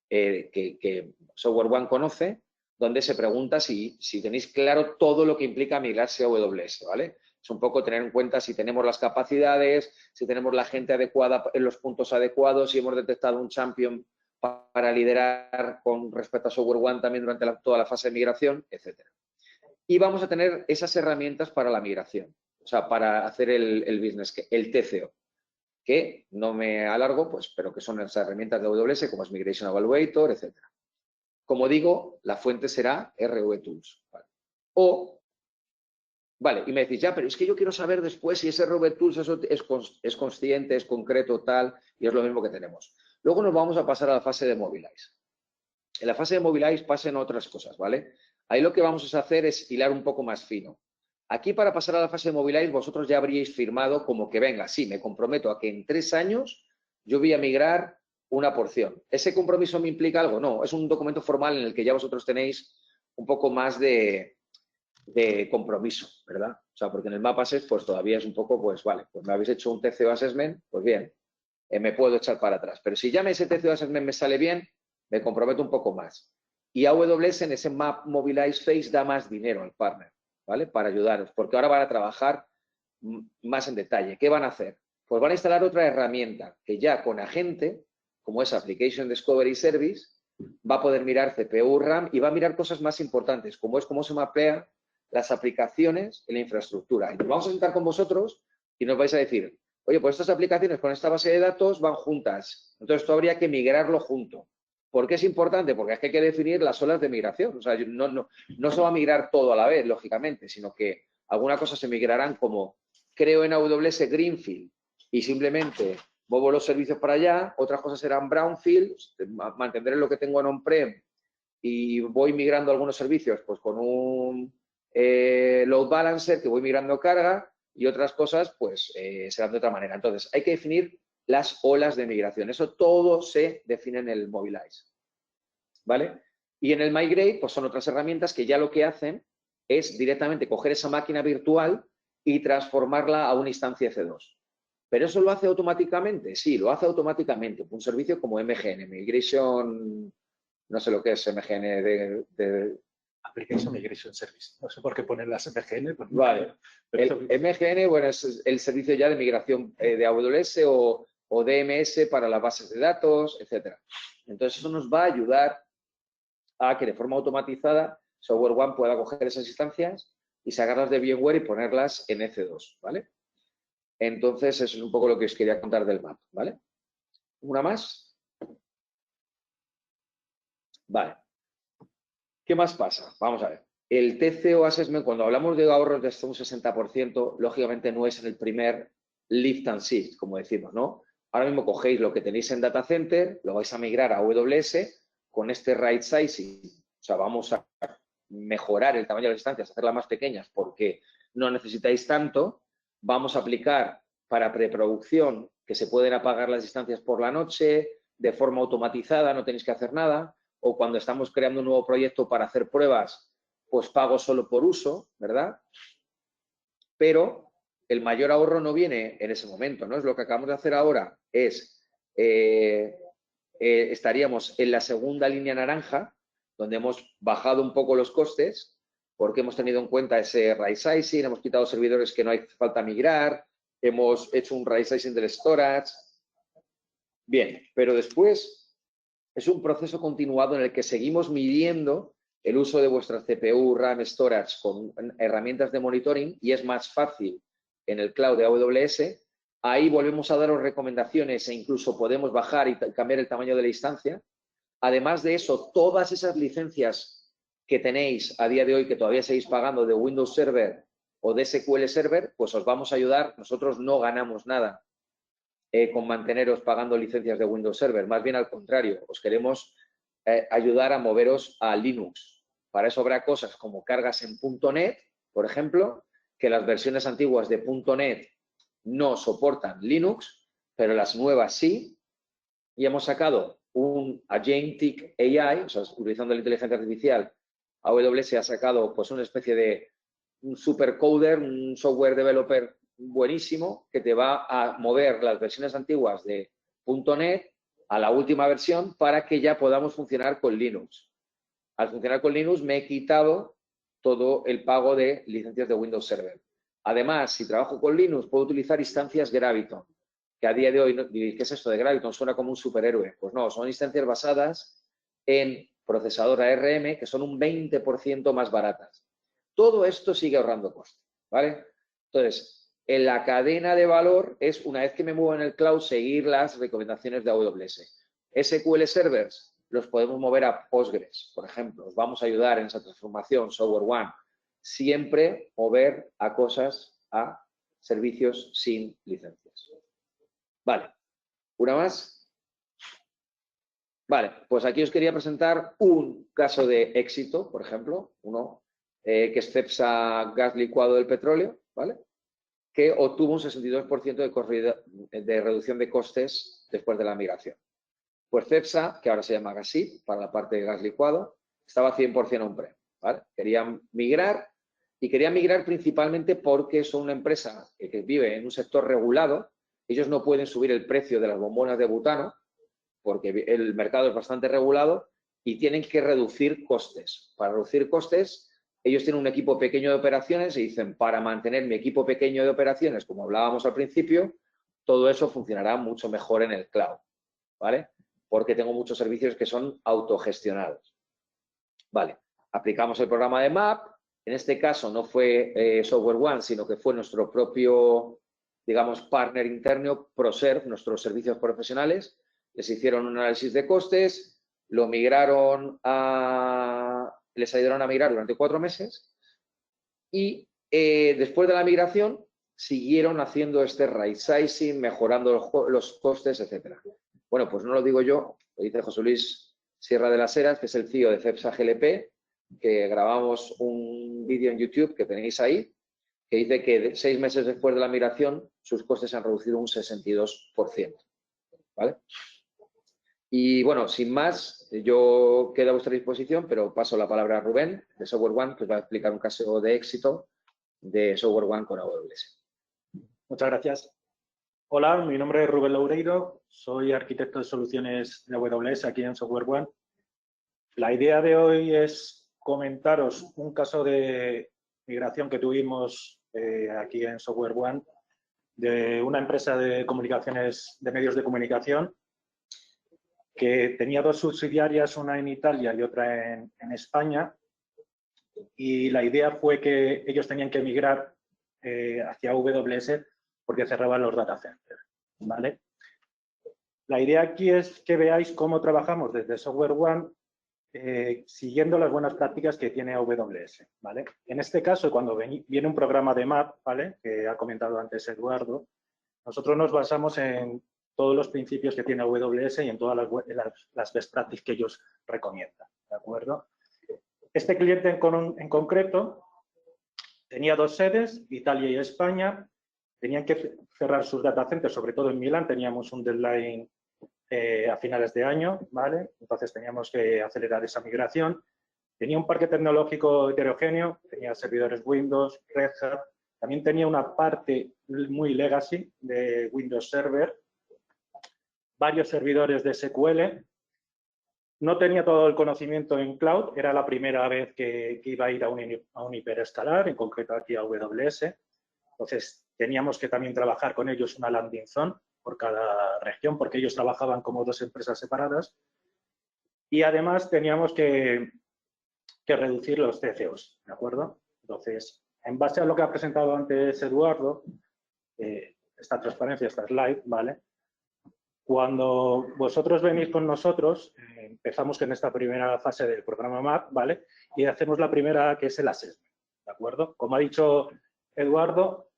que SoftwareOne conoce, donde se pregunta si tenéis claro todo lo que implica migrarse a AWS, ¿vale? Es un poco tener en cuenta si tenemos las capacidades, si tenemos la gente adecuada en los puntos adecuados, si hemos detectado un champion para liderar con respecto a Software One también durante toda la fase de migración, etcétera. Y vamos a tener esas herramientas para la migración, o sea, para hacer el business, el TCO, que no me alargo, pues, pero que son esas herramientas de AWS, como es Migration Evaluator, etcétera. Como digo, la fuente será RV Tools. ¿Vale? Vale, y me decís, ya, pero es que yo quiero saber después si ese RV Tools eso es consciente, es concreto, tal, y es lo mismo que tenemos. Luego nos vamos a pasar a la fase de Mobilize. En la fase de Mobilize pasen otras cosas, ¿vale? Ahí lo que vamos a hacer es hilar un poco más fino. Aquí, para pasar a la fase de Mobilize, vosotros ya habríais firmado como que, venga, sí, me comprometo a que en 3 años yo voy a migrar una porción. ¿Ese compromiso me implica algo? No, es un documento formal en el que ya vosotros tenéis un poco más de compromiso, ¿verdad? O sea, porque en el map assess, pues todavía es un poco, pues vale, pues me habéis hecho un TCO assessment, pues bien, me puedo echar para atrás. Pero si ya ese TCO assessment me sale bien, me comprometo un poco más. Y AWS en ese Map Mobilize Phase da más dinero al partner, ¿vale? Para ayudaros, porque ahora van a trabajar más en detalle. ¿Qué van a hacer? Pues van a instalar otra herramienta que ya con agente, como es Application Discovery Service, va a poder mirar CPU, RAM y va a mirar cosas más importantes, como es cómo se mapea las aplicaciones en la infraestructura. Y nos vamos a sentar con vosotros y nos vais a decir, oye, pues estas aplicaciones con esta base de datos van juntas. Entonces, esto habría que migrarlo junto. ¿Por qué es importante? Porque es que hay que definir las olas de migración. O sea, no se va a migrar todo a la vez, lógicamente, sino que algunas cosas se migrarán como creo en AWS Greenfield y simplemente muevo los servicios para allá. Otras cosas serán Brownfield, mantendré lo que tengo en on-prem y voy migrando algunos servicios pues con un load balancer que voy migrando carga y otras cosas pues serán de otra manera. Entonces, hay que definir las olas de migración. Eso todo se define en el Mobilize, ¿vale? Y en el Migrate, pues son otras herramientas que ya lo que hacen es directamente coger esa máquina virtual y transformarla a una instancia C2. ¿Pero eso lo hace automáticamente? Sí, lo hace automáticamente. Un servicio como MGN, Migration, no sé lo que es MGN de Application Migration Service. No sé por qué poner las MGN. Pues vale. El MGN, bueno, es el servicio ya de migración de AWS o DMS para las bases de datos, etcétera. Entonces, eso nos va a ayudar a que de forma automatizada Software One pueda coger esas instancias y sacarlas de VMware y ponerlas en EC2, ¿vale? Entonces, eso es un poco lo que os quería contar del map, ¿vale? ¿Una más? Vale. ¿Qué más pasa? Vamos a ver. El TCO Assessment, cuando hablamos de ahorros de hasta un 60%, lógicamente no es en el primer lift and shift, como decimos, ¿no? Ahora mismo cogéis lo que tenéis en Data Center, lo vais a migrar a AWS con este right sizing. O sea, vamos a mejorar el tamaño de las instancias, hacerlas más pequeñas porque no necesitáis tanto. Vamos a aplicar para preproducción que se pueden apagar las instancias por la noche de forma automatizada, no tenéis que hacer nada. O cuando estamos creando un nuevo proyecto para hacer pruebas, pues pago solo por uso, ¿verdad? Pero el mayor ahorro no viene en ese momento, ¿no? Es lo que acabamos de hacer ahora, es estaríamos en la segunda línea naranja, donde hemos bajado un poco los costes, porque hemos tenido en cuenta ese right sizing, hemos quitado servidores que no hay falta migrar, hemos hecho un right sizing del storage. Bien, pero después es un proceso continuado en el que seguimos midiendo el uso de vuestra CPU, RAM, storage con herramientas de monitoring y es más fácil en el cloud de AWS. Ahí volvemos a daros recomendaciones e incluso podemos bajar y cambiar el tamaño de la instancia. Además de eso, todas esas licencias que tenéis a día de hoy que todavía seguís pagando de Windows Server o de SQL Server, pues os vamos a ayudar. Nosotros no ganamos nada con manteneros pagando licencias de Windows Server. Más bien al contrario, os queremos ayudar a moveros a Linux. Para eso habrá cosas como cargas en .NET, por ejemplo, que las versiones antiguas de .NET no soportan Linux, pero las nuevas sí. Y hemos sacado un Agentic AI, o sea, utilizando la inteligencia artificial, AWS ha sacado pues una especie de un supercoder, un software developer buenísimo que te va a mover las versiones antiguas de .NET a la última versión para que ya podamos funcionar con Linux. Al funcionar con Linux me he quitado todo el pago de licencias de Windows Server. Además, si trabajo con Linux, puedo utilizar instancias Graviton, que a día de hoy, ¿qué es esto de Graviton? Suena como un superhéroe. Pues no, son instancias basadas en procesador ARM, que son un 20% más baratas. Todo esto sigue ahorrando costes, ¿vale? Entonces, en la cadena de valor es, una vez que me muevo en el cloud, seguir las recomendaciones de AWS. SQL Servers los podemos mover a Postgres, por ejemplo. Os vamos a ayudar en esa transformación, SoftwareOne. Siempre mover a cosas, a servicios sin licencias. Vale, ¿una más? Vale, pues aquí os quería presentar un caso de éxito, por ejemplo, uno que es Cepsa Gas Licuado del Petróleo, ¿vale? Que obtuvo un 62% de reducción de costes después de la migración. Pues Cepsa, que ahora se llama Gasip, para la parte de gas licuado, estaba 100% on-prem, ¿vale? Querían migrar y querían migrar principalmente porque son una empresa que vive en un sector regulado. Ellos no pueden subir el precio de las bombonas de butano porque el mercado es bastante regulado y tienen que reducir costes. Para reducir costes, ellos tienen un equipo pequeño de operaciones y dicen, para mantener mi equipo pequeño de operaciones, como hablábamos al principio, todo eso funcionará mucho mejor en el cloud, ¿vale? Porque tengo muchos servicios que son autogestionados. Vale, aplicamos el programa de MAP. En este caso no fue SoftwareOne, sino que fue nuestro propio, digamos, partner interno, ProServe, nuestros servicios profesionales. Les hicieron un análisis de costes, lo migraron les ayudaron a migrar durante 4 meses y después de la migración siguieron haciendo este right sizing, mejorando los costes, etcétera. Bueno, pues no lo digo yo, lo dice José Luis Sierra de las Heras, que es el CEO de Cepsa GLP, que grabamos un vídeo en YouTube que tenéis ahí, que dice que 6 meses después de la migración sus costes han reducido un 62%. ¿Vale? Y bueno, sin más, yo quedo a vuestra disposición, pero paso la palabra a Rubén de SoftwareOne, que os va a explicar un caso de éxito de SoftwareOne con AWS. Muchas gracias. Hola, mi nombre es Rubén Loureiro, soy arquitecto de soluciones de AWS aquí en SoftwareOne. La idea de hoy es comentaros un caso de migración que tuvimos aquí en SoftwareOne de una empresa de comunicaciones, de medios de comunicación, que tenía 2 subsidiarias, una en Italia y otra en España, y la idea fue que ellos tenían que migrar hacia AWS porque cerraban los data centers, ¿vale? La idea aquí es que veáis cómo trabajamos desde SoftwareOne siguiendo las buenas prácticas que tiene AWS, ¿vale? En este caso, cuando viene un programa de MAP, ¿vale?, que ha comentado antes Eduardo, nosotros nos basamos en todos los principios que tiene AWS y en todas las best practices que ellos recomiendan, ¿de acuerdo? Este cliente en concreto tenía 2 sedes, Italia y España. Tenían que cerrar sus data centers, sobre todo en Milán. Teníamos un deadline a finales de año, ¿vale? Entonces teníamos que acelerar esa migración. Tenía un parque tecnológico heterogéneo, tenía servidores Windows, Red Hat. También tenía una parte muy legacy de Windows Server, varios servidores de SQL. No tenía todo el conocimiento en cloud, era la primera vez que iba a ir a un hiperescalar, en concreto aquí a AWS. Entonces, teníamos que también trabajar con ellos una landing zone por cada región, porque ellos trabajaban como 2 empresas separadas. Y además teníamos que reducir los TCOs, ¿de acuerdo? Entonces, en base a lo que ha presentado antes Eduardo, esta transparencia, esta slide, ¿vale? Cuando vosotros venís con nosotros, empezamos en esta primera fase del programa MAP, ¿vale? Y hacemos la primera, que es el assessment, ¿de acuerdo? Como ha dicho Eduardo,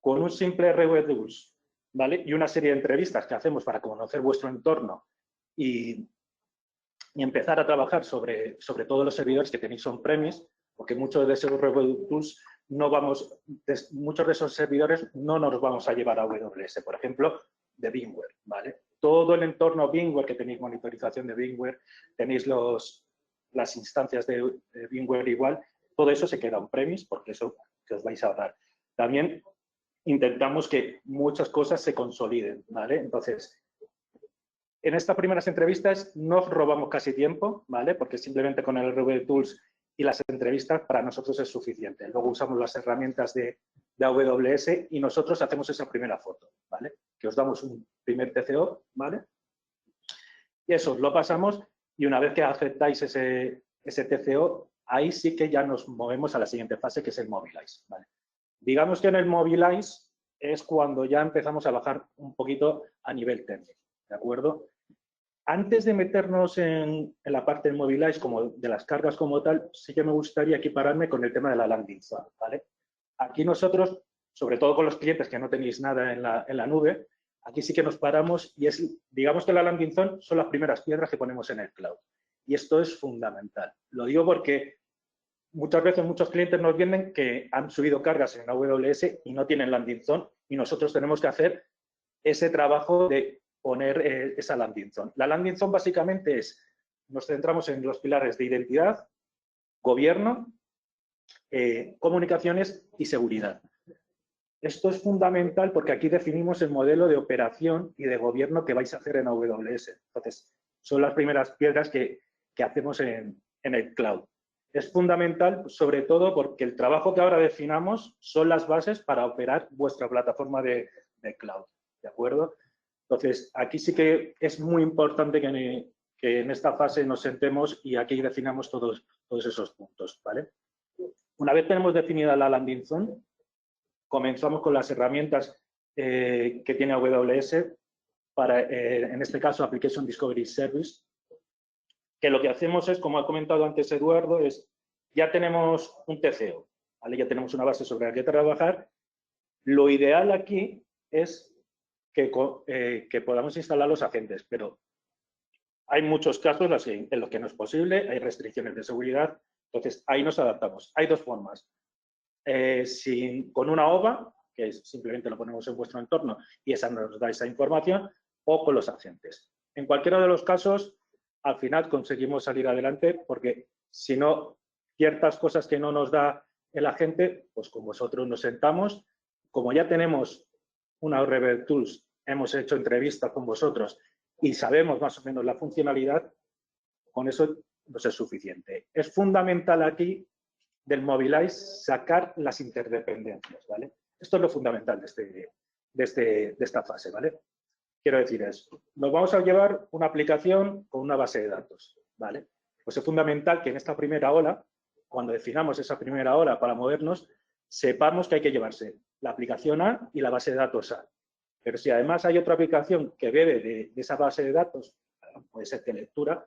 con un simple review tools, ¿vale? Y una serie de entrevistas que hacemos para conocer vuestro entorno y empezar a trabajar sobre todos los servidores que tenéis on-premise, porque muchos de esos review tools muchos de esos servidores no nos vamos a llevar a AWS, por ejemplo, de VMware, ¿vale? Todo el entorno VMware, que tenéis monitorización de VMware, tenéis las instancias de VMware igual, todo eso se queda on-premise porque eso que os vais a ahorrar. También intentamos que muchas cosas se consoliden, ¿vale? Entonces, en estas primeras entrevistas no os robamos casi tiempo, ¿vale? Porque simplemente con el Review Tools y las entrevistas para nosotros es suficiente. Luego usamos las herramientas de de AWS y nosotros hacemos esa primera foto, ¿vale? Que os damos un primer TCO, ¿vale? Y eso os lo pasamos y una vez que aceptáis ese TCO, ahí sí que ya nos movemos a la siguiente fase, que es el Mobilize, ¿vale? Digamos que en el Mobilize es cuando ya empezamos a bajar un poquito a nivel técnico, ¿de acuerdo? Antes de meternos en la parte del Mobilize, como de las cargas como tal, sí que me gustaría equipararme con el tema de la landing zone, ¿vale? Aquí nosotros, sobre todo con los clientes que no tenéis nada en la nube, aquí sí que nos paramos y digamos que la landing zone son las primeras piedras que ponemos en el cloud. Y esto es fundamental. Lo digo porque muchas veces muchos clientes nos vienen que han subido cargas en AWS y no tienen landing zone y nosotros tenemos que hacer ese trabajo de poner esa landing zone. La landing zone básicamente nos centramos en los pilares de identidad, gobierno, comunicaciones y seguridad. Esto es fundamental porque aquí definimos el modelo de operación y de gobierno que vais a hacer en AWS. Entonces, son las primeras piedras que hacemos en el cloud. Es fundamental, sobre todo, porque el trabajo que ahora definamos son las bases para operar vuestra plataforma de cloud, ¿de acuerdo? Entonces, aquí sí que es muy importante que en esta fase nos sentemos y aquí definamos todos esos puntos, ¿vale? Una vez tenemos definida la landing zone, comenzamos con las herramientas que tiene AWS para, en este caso, Application Discovery Service, que lo que hacemos es, como ha comentado antes Eduardo, ya tenemos un TCO, ¿vale? Ya tenemos una base sobre la que trabajar. Lo ideal aquí es que podamos instalar los agentes, pero hay muchos casos en los que no es posible, hay restricciones de seguridad, entonces ahí nos adaptamos. Hay dos formas. Con una OVA, que simplemente lo ponemos en vuestro entorno y esa nos da esa información, o con los agentes. En cualquiera de los casos, al final conseguimos salir adelante porque si no, ciertas cosas que no nos da el agente, pues con vosotros nos sentamos. Como ya tenemos una Rebel Tools, hemos hecho entrevistas con vosotros y sabemos más o menos la funcionalidad, con eso nos es suficiente. Es fundamental aquí del Mobilize sacar las interdependencias, ¿vale? Esto es lo fundamental de esta fase, ¿vale? Quiero decir eso. Nos vamos a llevar una aplicación con una base de datos, ¿vale? Pues es fundamental que en esta primera ola, cuando definamos esa primera ola para movernos, sepamos que hay que llevarse la aplicación A y la base de datos A. Pero si además hay otra aplicación que bebe de esa base de datos, puede ser de lectura,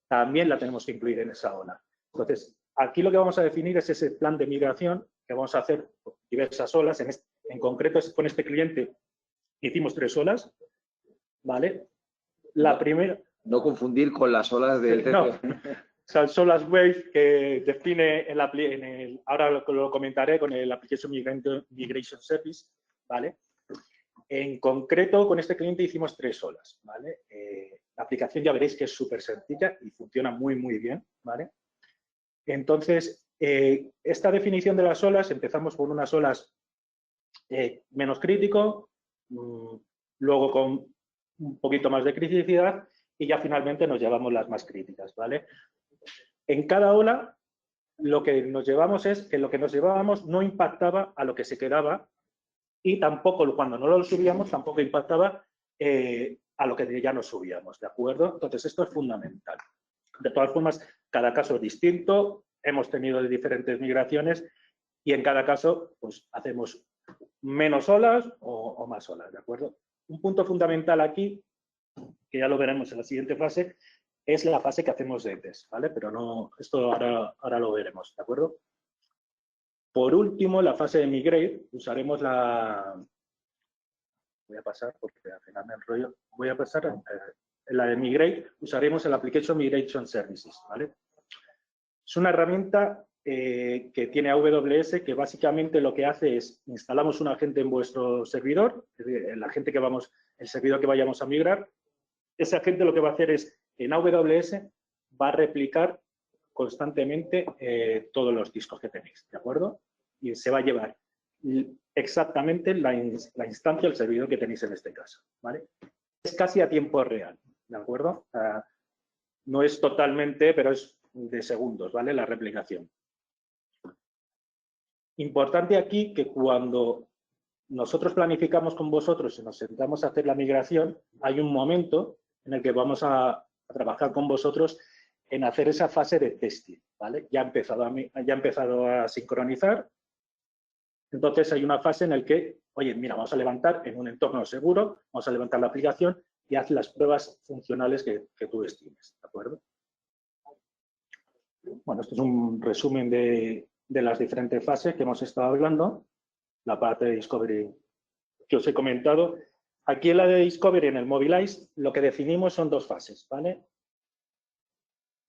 también la tenemos que incluir en esa ola. Entonces, aquí lo que vamos a definir es ese plan de migración que vamos a hacer por diversas olas. En concreto, con este cliente hicimos 3 olas, ¿vale? La primera... No confundir con las olas del TCO. No, son las waves que define ahora lo comentaré con el Application Migration Service, ¿vale? En concreto, con este cliente hicimos 3 olas, ¿vale? La aplicación ya veréis que es súper sencilla y funciona muy, muy bien, ¿vale? Entonces, esta definición de las olas, empezamos con unas olas menos crítico, luego con un poquito más de criticidad y ya finalmente nos llevamos las más críticas, ¿vale? En cada ola, lo que nos llevamos es que lo que nos llevábamos no impactaba a lo que se quedaba y tampoco, cuando no lo subíamos, tampoco impactaba a lo que ya nos subíamos, ¿de acuerdo? Entonces, esto es fundamental. De todas formas, cada caso es distinto, hemos tenido diferentes migraciones y en cada caso, pues, hacemos menos olas o más olas, ¿de acuerdo? Un punto fundamental aquí, que ya lo veremos en la siguiente fase, es la fase que hacemos de test, ¿vale? Pero no, esto ahora lo veremos, ¿de acuerdo? Por último, la fase de migrate, usaremos voy a pasar porque al final me enrollo, voy a pasar en la de migrate, usaremos el Application Migration Services, ¿vale? Es una herramienta que tiene AWS que básicamente lo que hace es instalamos un agente en vuestro servidor, el servidor que vayamos a migrar. Ese agente lo que va a hacer es, en AWS, va a replicar constantemente todos los discos que tenéis, ¿de acuerdo? Y se va a llevar exactamente la instancia del servidor que tenéis en este caso, ¿vale? Es casi a tiempo real, ¿de acuerdo? No es totalmente, pero es de segundos, ¿vale? La replicación. Importante aquí que cuando nosotros planificamos con vosotros y nos sentamos a hacer la migración, hay un momento en el que vamos a trabajar con vosotros en hacer esa fase de testing, ¿vale? Ya ha empezado a sincronizar. Entonces hay una fase en la que, oye, mira, vamos a levantar en un entorno seguro, vamos a levantar la aplicación y haz las pruebas funcionales que tú estimes, ¿de acuerdo? Bueno, esto es un resumen de las diferentes fases que hemos estado hablando. La parte de Discovery que os he comentado. Aquí en la de Discovery, en el Mobilize, lo que definimos son dos fases, ¿vale?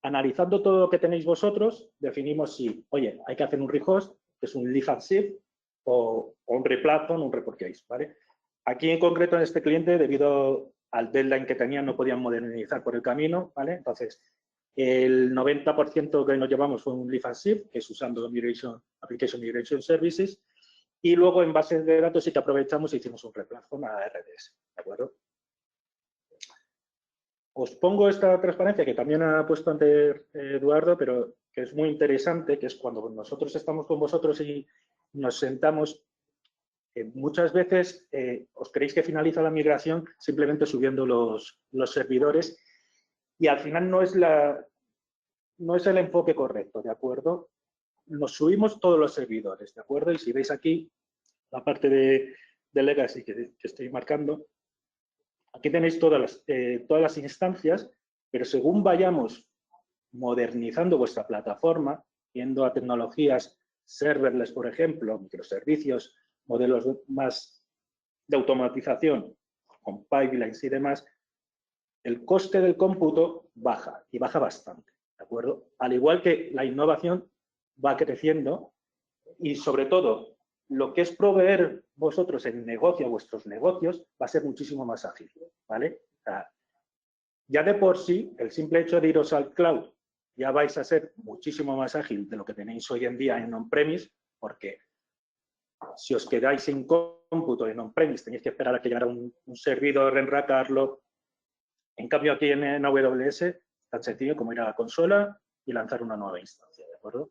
Analizando todo lo que tenéis vosotros, definimos si, oye, hay que hacer un rehost, que es un lift and shift, o un replatform, un report case, ¿vale? Aquí en concreto en este cliente, debido al deadline que tenían, no podían modernizar por el camino, ¿vale? Entonces, el 90% que nos llevamos fue un lift and shift, que es usando Application Migration Services, y luego en bases de datos sí que aprovechamos y hicimos un replatform a RDS, ¿de acuerdo? Os pongo esta transparencia que también ha puesto antes Eduardo, pero que es muy interesante, que es cuando nosotros estamos con vosotros y nos sentamos, muchas veces os creéis que finaliza la migración simplemente subiendo los servidores y al final no es el enfoque correcto, ¿de acuerdo? Nos subimos todos los servidores, ¿de acuerdo? Y si veis aquí la parte de Legacy que estoy marcando, aquí tenéis todas las instancias, pero según vayamos modernizando vuestra plataforma, yendo a tecnologías serverless, por ejemplo, microservicios, modelos más de automatización, con pipelines y demás, el coste del cómputo baja, y baja bastante, ¿de acuerdo? Al igual que la innovación va creciendo y, sobre todo, lo que es proveer vosotros el negocio, vuestros negocios, va a ser muchísimo más ágil, ¿vale? O sea, ya de por sí, el simple hecho de iros al cloud, ya vais a ser muchísimo más ágil de lo que tenéis hoy en día en on-premise, porque si os quedáis sin cómputo en on-premise, tenéis que esperar a que llegara un servidor, enracarlo. En cambio, aquí en AWS, tan sencillo como ir a la consola y lanzar una nueva instancia, ¿de acuerdo?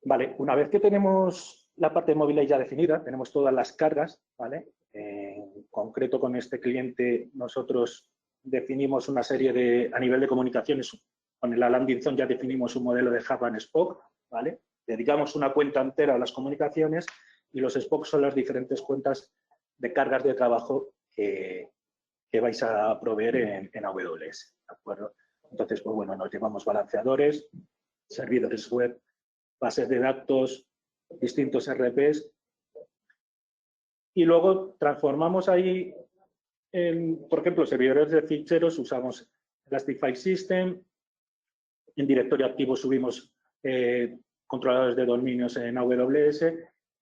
Vale, una vez que tenemos la parte de Mobilize ya definida, tenemos todas las cargas, ¿vale? En concreto, con este cliente, nosotros definimos una serie de, a nivel de comunicaciones, con la landing zone ya definimos un modelo de Hub and Spoke, ¿vale? Dedicamos una cuenta entera a las comunicaciones y los spokes son las diferentes cuentas de cargas de trabajo que vais a proveer en AWS, ¿de acuerdo? Entonces, pues bueno, nos llevamos balanceadores, servidores web, bases de datos, distintos RPs, y luego transformamos ahí, por ejemplo, servidores de ficheros, usamos Elastic File System, en directorio activo subimos controladores de dominios en AWS,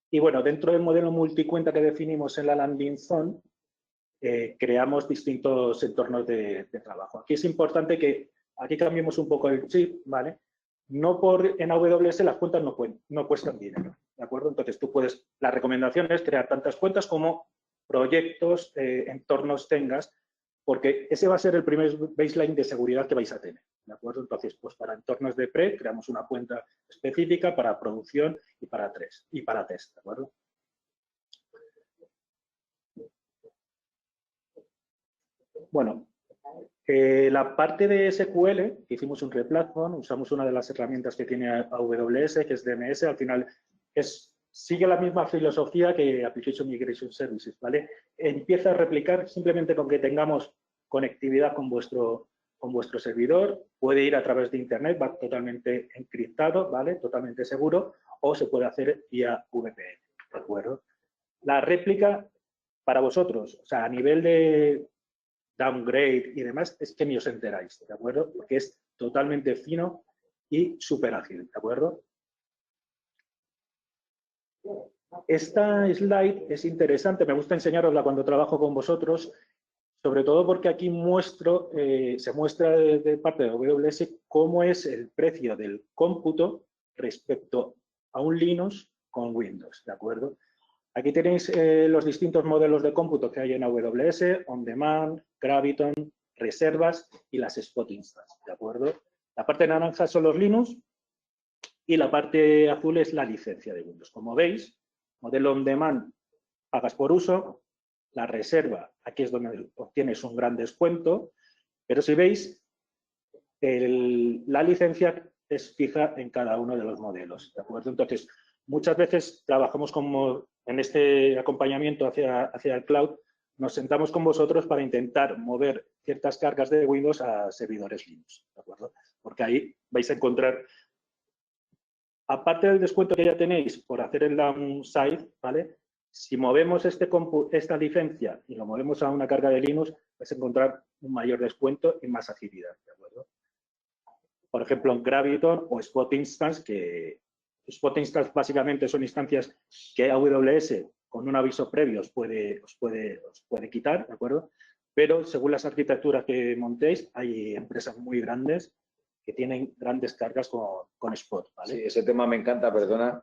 y bueno, dentro del modelo multicuenta que definimos en la landing zone, creamos distintos entornos de trabajo. Aquí es importante que aquí cambiemos un poco el chip, ¿vale? No en AWS las cuentas no cuestan dinero, ¿de acuerdo? Entonces tú puedes, la recomendación es crear tantas cuentas como proyectos, entornos tengas, porque ese va a ser el primer baseline de seguridad que vais a tener, ¿de acuerdo? Entonces, pues para entornos de pre, creamos una cuenta específica para producción y para test, ¿de acuerdo? Bueno, la parte de SQL, hicimos un replatform, usamos una de las herramientas que tiene AWS, que es DMS, al final sigue la misma filosofía que Application Migration Services, ¿vale? Empieza a replicar simplemente con que tengamos conectividad con vuestro servidor, puede ir a través de Internet, va totalmente encriptado, ¿vale? Totalmente seguro, o se puede hacer vía VPN, ¿de acuerdo? La réplica para vosotros, o sea, a nivel de downgrade y demás, es que ni os enteráis, ¿de acuerdo? Porque es totalmente fino y súper ágil, ¿de acuerdo? Esta slide es interesante, me gusta enseñarosla cuando trabajo con vosotros, sobre todo porque aquí se muestra de parte de AWS cómo es el precio del cómputo respecto a un Linux con Windows, ¿de acuerdo? Aquí tenéis los distintos modelos de cómputo que hay en AWS, On Demand, Graviton, reservas y las Spot Instance, ¿de acuerdo? La parte naranja son los Linux y la parte azul es la licencia de Windows. Como veis, modelo on demand, pagas por uso, la reserva, aquí es donde obtienes un gran descuento, pero si veis, la licencia es fija en cada uno de los modelos, ¿de acuerdo? Entonces, muchas veces trabajamos como en este acompañamiento hacia el cloud, nos sentamos con vosotros para intentar mover ciertas cargas de Windows a servidores Linux, ¿de acuerdo? Porque ahí vais a encontrar, aparte del descuento que ya tenéis por hacer el downside, ¿vale? Si movemos esta licencia y lo movemos a una carga de Linux, vais a encontrar un mayor descuento y más agilidad, ¿de acuerdo? Por ejemplo, en Graviton o Spot Instance, que Spot Instance básicamente son instancias que AWS con un aviso previo os puede quitar, ¿de acuerdo? Pero según las arquitecturas que montéis, hay empresas muy grandes que tienen grandes cargas con Spot, ¿vale? Sí, ese tema me encanta, perdona,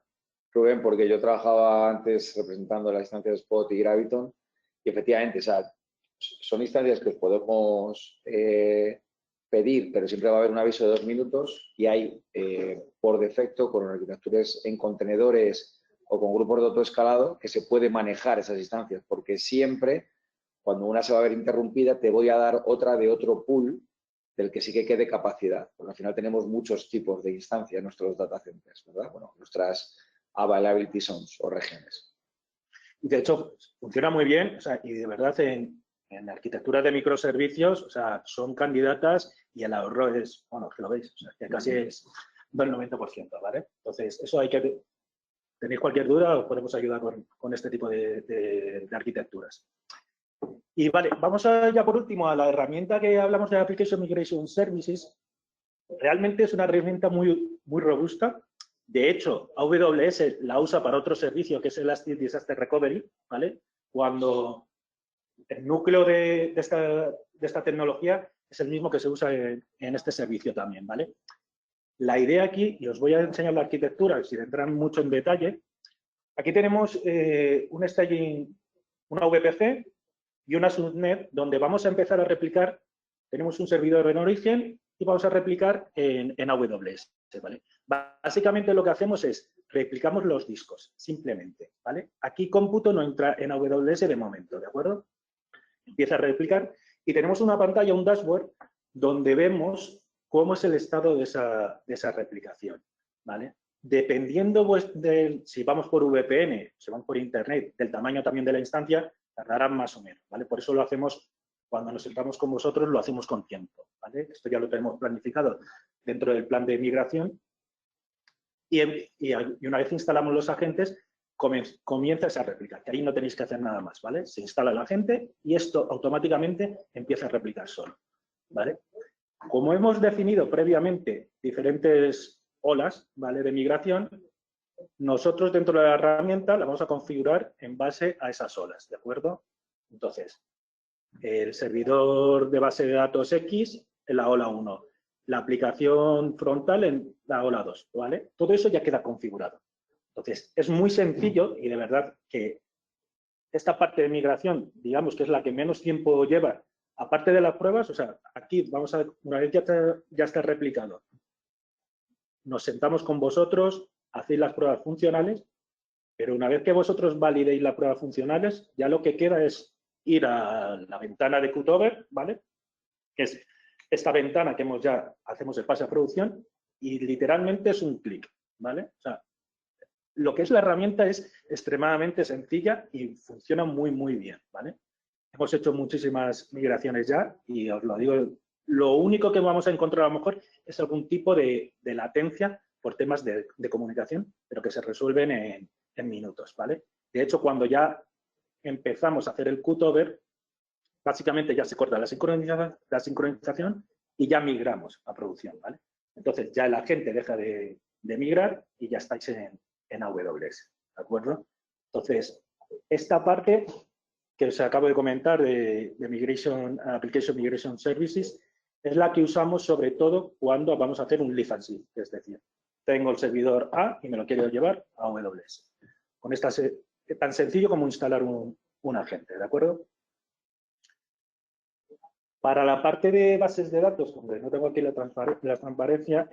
Rubén, porque yo trabajaba antes representando las instancias de Spot y Graviton y efectivamente, o sea, son instancias que os podemos pedir, pero siempre va a haber un aviso de 2 minutos y hay por defecto con arquitecturas en contenedores o con grupos de autoescalado que se puede manejar esas instancias, porque siempre cuando una se va a ver interrumpida te voy a dar otra de otro pool del que sí que quede capacidad, porque al final tenemos muchos tipos de instancias en nuestros data centers, ¿verdad? Bueno, nuestras availability zones o regiones. Y de hecho, funciona muy bien, o sea, y de verdad en arquitectura de microservicios, o sea, son candidatas y el ahorro es, bueno, que lo veis, o sea, que casi es del 90%, ¿vale? Entonces, eso hay que, tenéis cualquier duda, os podemos ayudar con este tipo de arquitecturas. Y vale, vamos ya por último a la herramienta que hablamos de Application Migration Services. Realmente es una herramienta muy robusta. De hecho, AWS la usa para otro servicio que es Elastic Disaster Recovery, ¿vale? Cuando el núcleo de esta tecnología es el mismo que se usa en este servicio también, ¿vale? La idea aquí, y os voy a enseñar la arquitectura, sin entrar mucho en detalle, aquí tenemos un staging, una VPC y una subnet donde vamos a empezar a replicar, tenemos un servidor en origen y vamos a replicar en AWS, ¿vale? Básicamente lo que hacemos es replicamos los discos, simplemente, ¿vale? Aquí cómputo no entra en AWS de momento, ¿de acuerdo? Empieza a replicar y tenemos una pantalla, un dashboard, donde vemos cómo es el estado de esa replicación, ¿vale? Dependiendo si vamos por VPN, si vamos por Internet, del tamaño también de la instancia, tardarán más o menos, ¿vale? Por eso lo hacemos, cuando nos sentamos con vosotros, lo hacemos con tiempo, ¿vale? Esto ya lo tenemos planificado dentro del plan de migración y una vez instalamos los agentes, comienza esa réplica, que ahí no tenéis que hacer nada más, ¿vale? Se instala el agente y esto automáticamente empieza a replicar solo, ¿vale? Como hemos definido previamente diferentes olas, ¿vale?, de migración, nosotros dentro de la herramienta la vamos a configurar en base a esas olas, ¿de acuerdo? Entonces, el servidor de base de datos X en la ola 1, la aplicación frontal en la ola 2, ¿vale? Todo eso ya queda configurado. Entonces, es muy sencillo y de verdad que esta parte de migración, digamos que es la que menos tiempo lleva, aparte de las pruebas, o sea, aquí vamos a ver, una vez ya está replicado, nos sentamos con vosotros, hacéis las pruebas funcionales, pero una vez que vosotros validéis las pruebas funcionales, ya lo que queda es ir a la ventana de cutover, ¿vale? Que es esta ventana que hacemos el pase a producción y literalmente es un clic, ¿vale? O sea, lo que es la herramienta es extremadamente sencilla y funciona muy bien, ¿vale? Hemos hecho muchísimas migraciones ya y os lo digo, lo único que vamos a encontrar a lo mejor es algún tipo de latencia por temas de comunicación, pero que se resuelven en minutos, ¿vale? De hecho, cuando ya empezamos a hacer el cutover, básicamente ya se corta la sincronización y ya migramos a producción, ¿vale? Entonces ya el agente deja de migrar y ya estáis en AWS, ¿de acuerdo? Entonces, esta parte que os acabo de comentar de Application Migration Services es la que usamos sobre todo cuando vamos a hacer un lift and shift, es decir, tengo el servidor A y me lo quiero llevar a AWS. Con esta tan sencillo como instalar un agente, ¿de acuerdo? Para la parte de bases de datos, donde no tengo aquí la transparencia,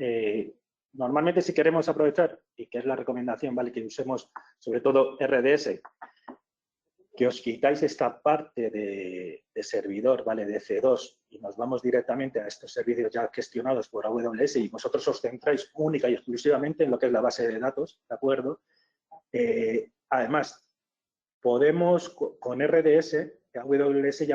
normalmente si queremos aprovechar, y que es la recomendación, ¿vale? Que usemos sobre todo RDS, que os quitáis esta parte de servidor, ¿vale? De C2 y nos vamos directamente a estos servicios ya gestionados por AWS y vosotros os centráis única y exclusivamente en lo que es la base de datos, ¿de acuerdo? Además, podemos con RDS, que AWS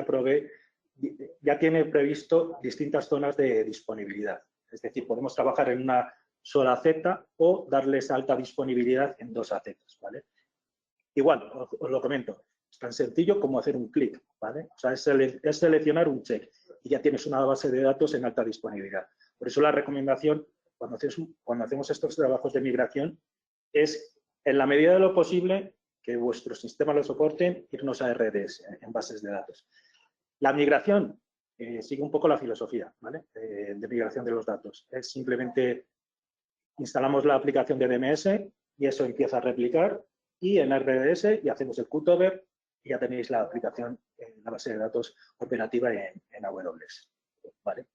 ya tiene previsto distintas zonas de disponibilidad. Es decir, podemos trabajar en una sola Z o darles alta disponibilidad en 2 AZs, ¿vale? Igual, os lo comento, es tan sencillo como hacer un clic, ¿vale? O sea, es seleccionar un check y ya tienes una base de datos en alta disponibilidad. Por eso la recomendación, cuando hacemos estos trabajos de migración, es, en la medida de lo posible, que vuestros sistemas lo soporten, irnos a RDS, en bases de datos. La migración sigue un poco la filosofía, ¿vale? De migración de los datos. Es simplemente instalamos la aplicación de DMS y eso empieza a replicar y en RDS y hacemos el cutover y ya tenéis la aplicación en la base de datos operativa en AWS, ¿vale?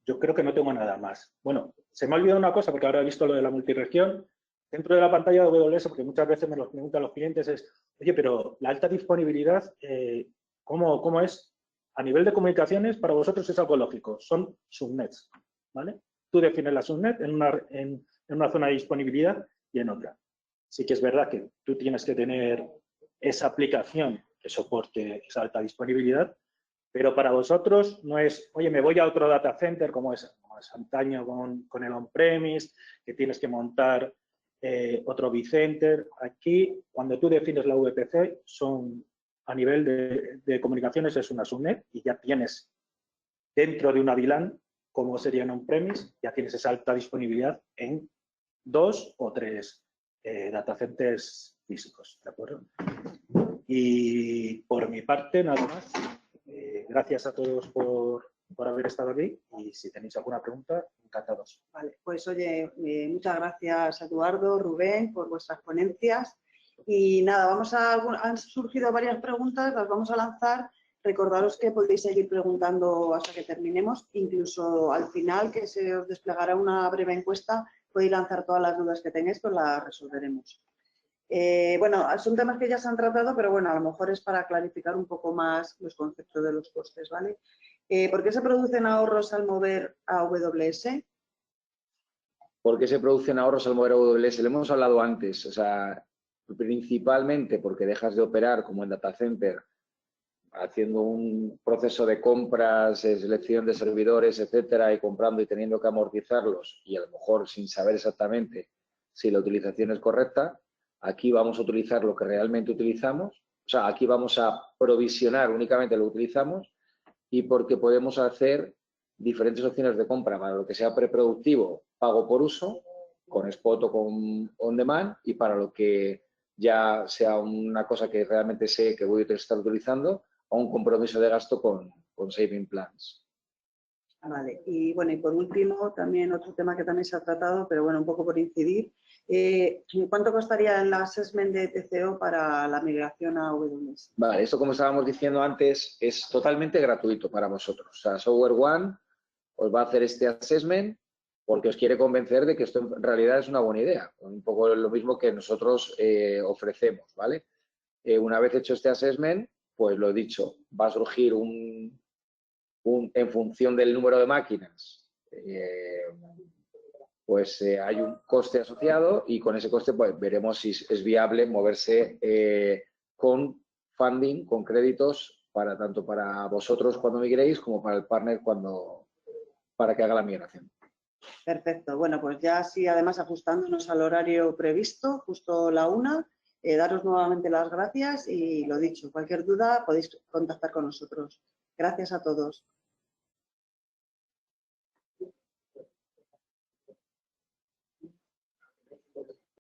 Yo creo que no tengo nada más. Bueno, se me ha olvidado una cosa porque ahora he visto lo de la multiregión. Dentro de la pantalla de AWS, porque muchas veces me lo preguntan los clientes, es, oye, pero la alta disponibilidad, ¿cómo es? A nivel de comunicaciones, para vosotros es algo lógico, son subnets, ¿vale? Tú defines la subnet en una zona de disponibilidad y en otra. Sí que es verdad que tú tienes que tener esa aplicación que soporte esa alta disponibilidad, pero para vosotros no es, oye, me voy a otro data center como es antaño con el on-premise, que tienes que montar otro vCenter. Aquí, cuando tú defines la VPC, a nivel de comunicaciones es una subnet y ya tienes dentro de una VLAN, como sería en on-premise, ya tienes esa alta disponibilidad en 2 o 3 data centers físicos, ¿de acuerdo? Y por mi parte, nada más. Gracias a todos por haber estado aquí y si tenéis alguna pregunta, encantados. Vale, pues oye, muchas gracias Eduardo, Rubén, por vuestras ponencias. Y nada, han surgido varias preguntas, las vamos a lanzar. Recordaros que podéis seguir preguntando hasta que terminemos. Incluso al final, que se os desplegará una breve encuesta, podéis lanzar todas las dudas que tengáis, pues las resolveremos. Bueno, son temas que ya se han tratado, pero bueno, a lo mejor es para clarificar un poco más los conceptos de los costes, ¿vale? ¿Por qué se producen ahorros al mover a AWS? ¿Por qué se producen ahorros al mover a AWS? Lo hemos hablado antes, o sea, principalmente porque dejas de operar como en data center, haciendo un proceso de compras, selección de servidores, etcétera, y comprando y teniendo que amortizarlos, y a lo mejor sin saber exactamente si la utilización es correcta. Aquí vamos a utilizar lo que realmente utilizamos, o sea, aquí vamos a provisionar únicamente lo que utilizamos y porque podemos hacer diferentes opciones de compra para lo que sea preproductivo, pago por uso, con spot o con on demand, y para lo que ya sea una cosa que realmente sé que voy a estar utilizando, o un compromiso de gasto con saving plans. Vale, y bueno, y por último, también otro tema que también se ha tratado, pero bueno, un poco por incidir, ¿cuánto costaría el assessment de TCO para la migración a AWS? Vale, esto como estábamos diciendo antes, es totalmente gratuito para vosotros. O sea, SoftwareOne os va a hacer este assessment porque os quiere convencer de que esto en realidad es una buena idea. Un poco lo mismo que nosotros ofrecemos, ¿vale? Una vez hecho este assessment, pues lo he dicho, va a surgir en función del número de máquinas, hay un coste asociado y con ese coste pues veremos si es viable moverse con funding, con créditos, tanto para vosotros cuando migréis como para el partner para que haga la migración. Perfecto. Bueno, pues ya sí, además ajustándonos al horario previsto, justo la 1, daros nuevamente las gracias y lo dicho, cualquier duda podéis contactar con nosotros. Gracias a todos.